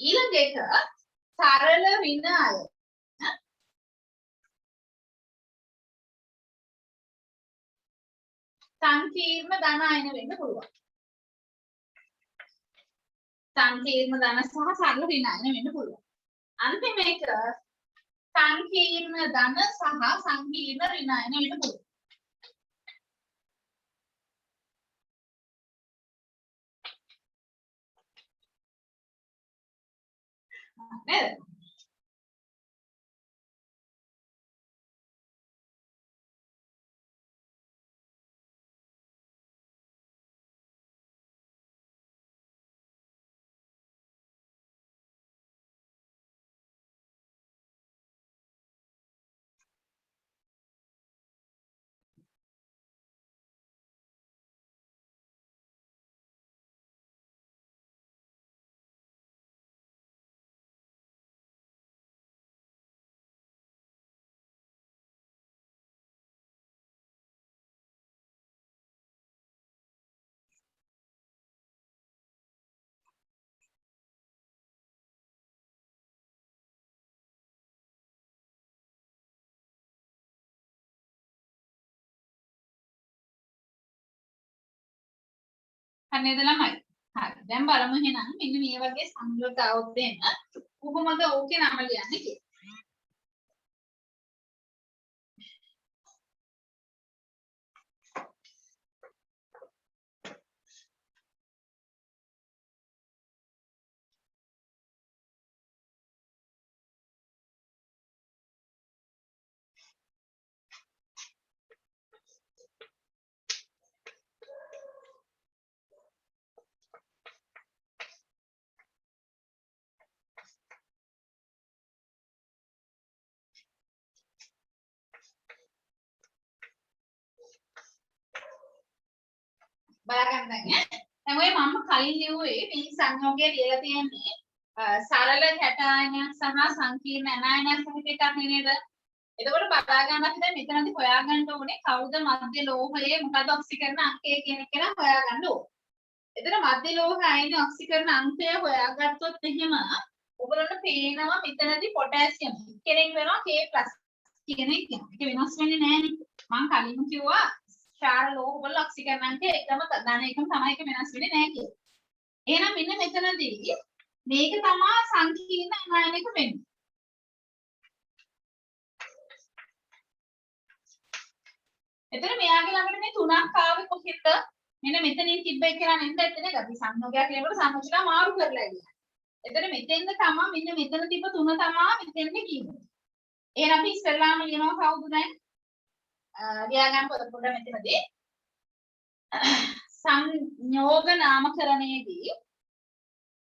ඊළඟ එක සරල ඍණ අයන සංකීර්ණ ධන අයන වෙන්න පුළුවන්. සංකීර්ණ ධන සහ සරල ඍණ අයන වෙන්න පුළුවන්. අන්තිම එක සංකීර්ණ ධන සහ සංකීර්ණ ඍණ අයන වෙන්න පුළුවන්. නේද? හරි නේද ළමයි? හරි. දැන් බලමු එහෙනම් මෙන්න මේ වගේ සංයෝගතාවක් දෙන්න කොහොමද ඕකේ නම ලියන්නේ කියලා. බලගන්න දැන් දැන් ඔය මම කලින් ලිව්වේ මේ සංයෝගය ලියලා තියෙන්නේ සරල කැටායනයක් සහ සංකීර්ණ ඇනායනයක් සහිත එකක් නේද? එතකොට බලා ගන්න අපි දැන් මෙතනදී හොයාගන්න ඕනේ කවුද මධ්‍ය ලෝහයේ මොකද ඔක්සිකරණ අංකය කියන එක නම් හොයාගන්න ඕනේ. එතන මධ්‍ය ලෝහ අයනේ ඔක්සිකරණ අංකය හොයාගත්තොත් එහෙම ඔයගොල්ලන්ට පේනවා මෙතනදී පොටෑසියම් කෙනෙක් වෙනවා K+ කියන එක. ඒක වෙනස් වෙන්නේ නැහැනේ. මම කලින් කිව්වා ක්ෂාර ලෝහ වල ඔක්සිකරණ අංකය එකම ධන එකම තමයි ඒක වෙනස් වෙන්නේ නැහැ කියලා. එහෙනම් මෙන්න මෙතනදී මේක තමයි සංකීර්ණ අනායනික වෙන්නේ. එතන මෙයාගේ ළඟට මේ තුනක් ආවේ කොහෙද? මෙන්න මෙතනින් තිබ්බ එක කියලා නේද? එතන අපි සංයෝගයක් කියනකොට සංයෝජන මාරු කරලා ඉන්නේ. එතන මෙතෙන්ද තමයි මෙන්න මෙතන තිබ්බ තුන තමයි මෙතෙන්ද කියන්නේ. එහෙනම් අපි ඉස්සෙල්ලාම ලියනවා කවුද දැන්? ලියා ගන්න පොත මෙතනදී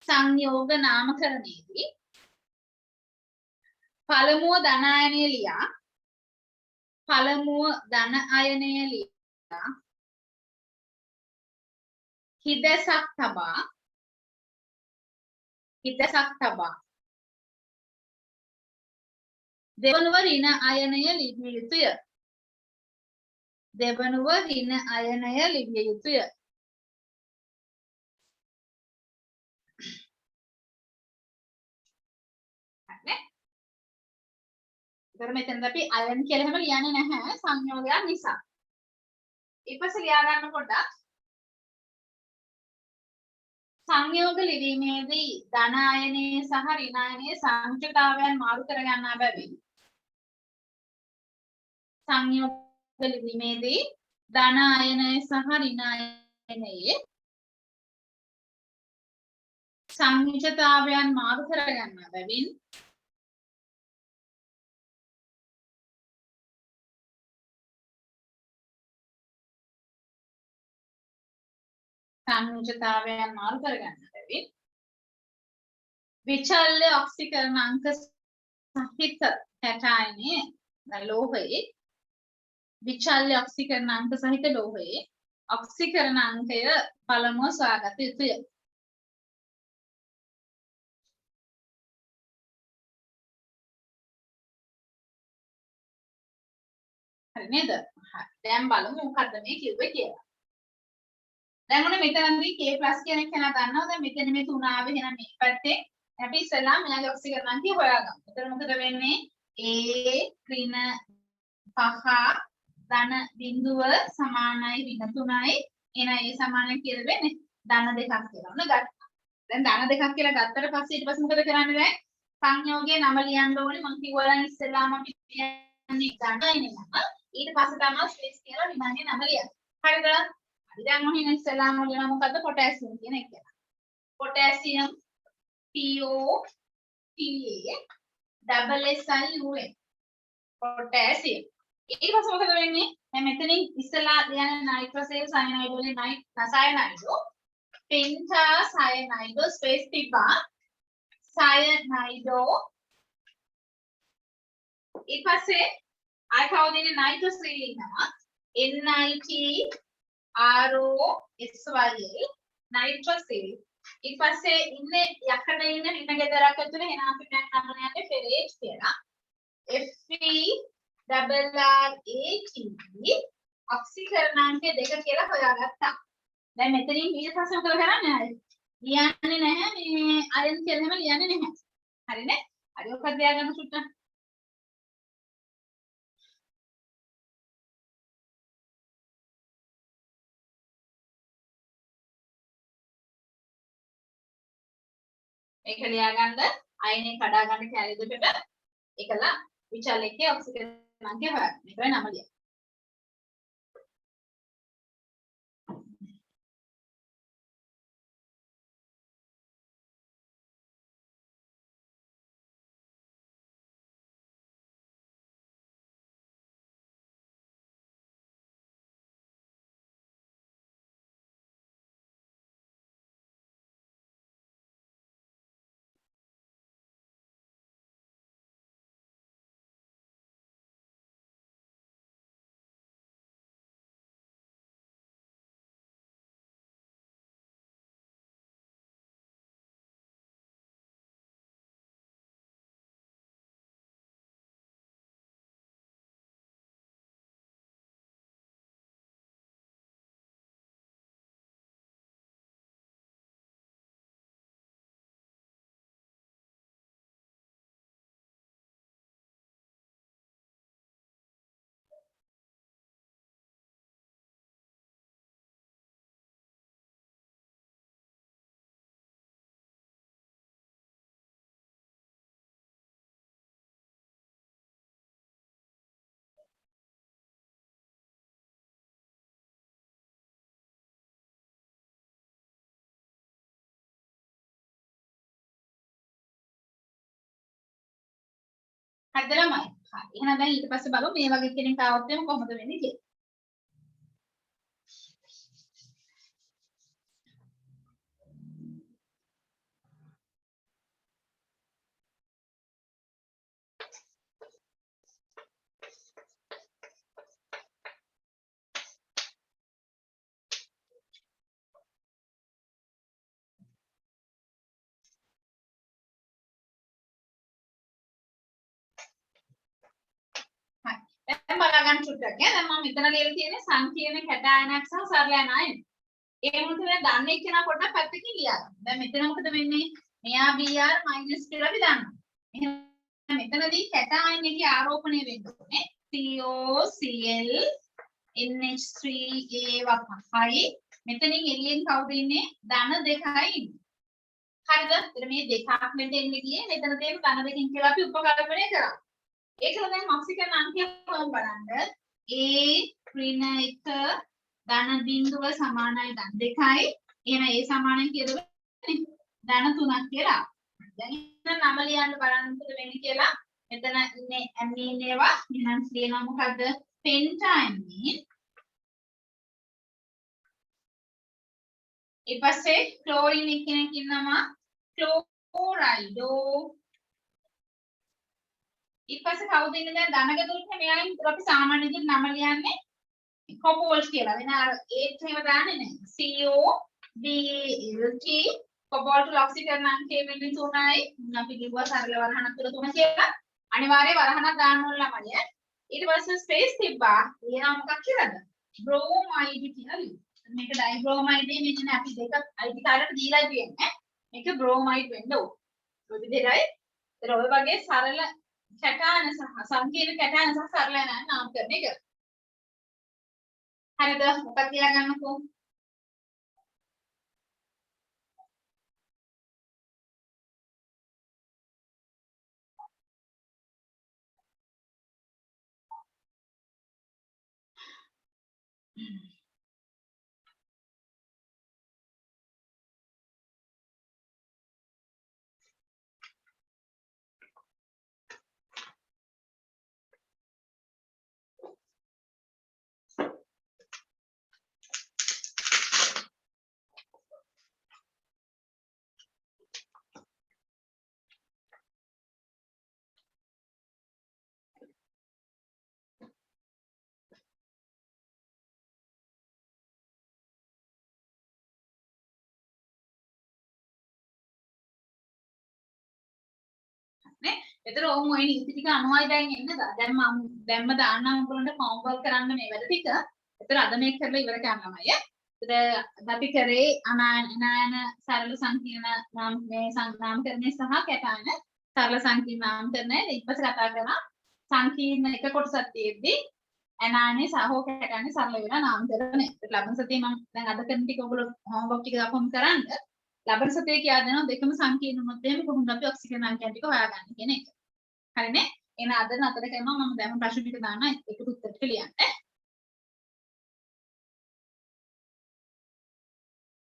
සංයෝග නාමකරණයේදී පළමුව ධන අයනය ලියා හිදසක් තබා දෙවනුව ඍණ අයනය ලිවිය යුතුය. ඉතින් මෙතනදී අපි අයන් කියලා හැම ලියන්නේ නැහැ සංයෝගයක් නිසා. ඊපස්සේ ලියා ගන්න පොඩ්ඩක් සංයෝග ලිවීමේදී ධන අයනයේ සහ ඍණ අයනයේ සංකේතතාවයන් මාරු කර ගන්නා බැවින් සංයෝග ලිවීමේදී ධන අයනයේ සහ ඍණ අයනයේ සංකේතතාවයන් මාරු කර ගන්නා බැවින් සංයෝජතාවයන් මාරු කරගන්න බැවින් විචල්්‍ය ඔක්සිකරණ අංක සහිත කැටායනයේ ලෝහයේ විචල්්‍ය ඔක්සිකරණ අංක සහිත ලෝහයේ ඔක්සිකරණ අංකය පළමුව සොයාගත යුතුය. හරි නේද? දැන් බලමු මොකද්ද මේ කිව්වේ කියලා. දැන් මොන මෙතනදී K+ කියන එක කෙනා දන්නවා. දැන් මෙතන මේ තුන ආවේ එහෙනම් මේ පැත්තේ අපි ඉස්සෙල්ලා මෙයාගේ ඔක්සිකරණ අංකය හොයාගමු. එතන මොකද වෙන්නේ? A ඍණ 5 ධන බිඳුව සමානයි ඍණ 3යි. එහෙනම් A සමානයි කියලා වෙන්නේ ධන 2ක් කියලා. ඔන්න ගත්තා. දැන් ධන 2ක් කියලා ගත්තට පස්සේ ඊට පස්සේ මොකද කරන්නේ දැන්? සංයෝගයේ නම ලියන්න ඕනේ. මම කිව්වා ඉස්සෙල්ලාම අපි ලියන්නේ ධනයිනේ නම. ඊට පස්සේ තමයි ස්පේස් කියලා ඍණගේ නම ලියන්නේ. හරිද? දැන් මොහින ඉස්සලාම ලියන මොකද්ද පොටෑසියම් කියන එක කියලා. Potassium POTA potassium. ඊට පස්සේ මොකද වෙන්නේ? දැන් මෙතනින් ඉස්සලා ලියන නයිට්‍රසේල් සයනයිඩ් වලින් සයනයිඩෝ පෙන්ටා සයනයිඩෝ ස්පේස් තිබ්බා සයනයිඩෝ ඊට පස්සේ ආය කවුද ඉන්නේ නයිට්‍රසේල් ඉන්නවා NiTROSYL නයිට්‍රසේල් ඊට පස්සේ ඉන්නේ යකඩ ඉන්න ඍණ ගෙදරක් ඇතුලේ එහෙනම් අපි දැන් නම යන්නේ ෆෙරේට් කියලා FeRRAT ඔක්සිකරණාංකය 2 කියලා හොයාගත්තා. දැන් මෙතනින් ඊට පස්සේ මොකද කරන්නේ? ලියන්නේ නැහැ මේ අයන් කියලා හැම ලියන්නේ නැහැ. හරිනේ? හරි ඔක තියාගන්න සුට්ට. මේක ලියා ගන්න අයනේ කඩා ගන්න කැලේ දෙකට එකලා විචාල එකේ ඔක්සිජන් අංකය හොයන්න. මේකයි නම ලියන්න. හරිද ළමයි? හරි. එහෙනම් දැන් ඊට පස්සේ බලමු මේ වගේ කෙනෙක් ආවොත් එimhe කොහොමද වෙන්නේ කියලා. දැන් බලගන්න චුට්ටක් ඈ. දැන් මම මෙතන ලියලා තියෙන්නේ සංකීර්ණ කැටායනයක් සහ සරල යනායන. ඒ මුලින්ම දන්නේ කෙනා පොඩ්ඩක් පැත්තකින් ලියා ගන්න. දැන් මෙතන මොකද වෙන්නේ? මෙයා Br මයිනස් කියලා අපි දන්නවා. එහෙනම් මෙතනදී කැටායන එකේ ආරෝපණය වෙන්න ඕනේ. COCl NH3A5යි. මෙතනින් එළියෙන් කවුද ඉන්නේ? ධන දෙකයි ඉන්නේ. හරිද? එතන මේ දෙකක් මෙතන එන්නේ ගියේ. මෙතන තියෙන ධන දෙකකින් කියලා අපි උපකල්පනය කරා. ඒකල දැන් ඔක්සිජන් අංකය කොහොම බලන්න? A ඍණ 1 ධන බිඳුව සමානයි ධන 2යි. එහෙනම් A සමානයි කියද ධන 3ක් කියලා. දැන් ඉතින් නම ලියන්න බලන්න මොකද වෙන්නේ කියලා. මෙතන ඉන්නේ ඇමීන් ඒවා. එහෙනම් ලියනවා මොකද්ද? පෙන්ටාමීන්. ඊට පස්සේ ක්ලෝරින් එක්කෙනෙක් ඉන්නවා ක්ලෝරයිඩෝ. ඊට පස්සේ කවුද ඉන්නේ දැන් ධනක දුන්නේ මෙයා ඉතින් අපි සාමාන්‍ය විදිහට නම ලියන්නේ කොපෝල් කියලා. වෙන අර ඒත් එහෙම දාන්නේ නැහැ. COBALT කොබෝල්ට් ඔක්සිජන් අංකය වෙන්නේ 3යි. අපි කිව්වා සරල වරහණක් තුල 3 කියලා. අනිවාර්යයෙන් වරහණක් දාන්න ඕන ළමයි. ඊට පස්සේ ස්පේස් තිබ්බා. ඊළඟ මොකක් කියලාද? බ්‍රෝමයිඩ් කියලා ලියුවා. මේක ඩයිබ්‍රෝමයිඩ් මෙන්න අපි දෙක අයිති කාලයට දීලා තියෙන්නේ. මේක බ්‍රෝමයිඩ් වෙන්න ඕන. ඔය විදිහටයි. ඒතර ඔය වගේ සරල කැටායන සහ සංකීර්ණ කැටායන සහ සරල යන නාමකරණය කරනවා. හරිද? මොකක්ද කියලා ගන්නකෝ. නේ එතන ඔහොම ওই නීති ටික අනුවයි දැන් එන්නේ දැන් මම දැම්ම දාන්නම් උගලන්ට හෝම්වර්ක් කරන්න මේ වැඩ ටික. එතන අද මේක කරලා ඉවර කරන්න ළමයි. එතන අපි කරේ අනායන සරල සංකීර්ණ නාම මේ නාමකරණය සහ කැටායන සරල සංකීර්ණ නාමකරණය ඊට පස්සේ කතා කරා සංකීර්ණ එක කොටසක් තියෙද්දි අනායනේ සහ කැටායනේ සරල වෙන නාමකරණය. ලබන සතියේ මම දැන් අද කරන ටික ඔයගොල්ලෝ හෝම්වර්ක් ටික අපහම කරන්න. ලබන සතියේ කියා දෙනවා දෙකම සංකීර්ණ වුණොත් එහෙම කොහොමද අපි ඔක්සිජන් අංකයන් ටික හොයාගන්නේ කියන එක. හරිනේ? එහෙනම් අද නතර කරනවා මම දැන් ප්‍රශ්න ටික දාන්න ඒකට උත්තර ටික ලියන්න.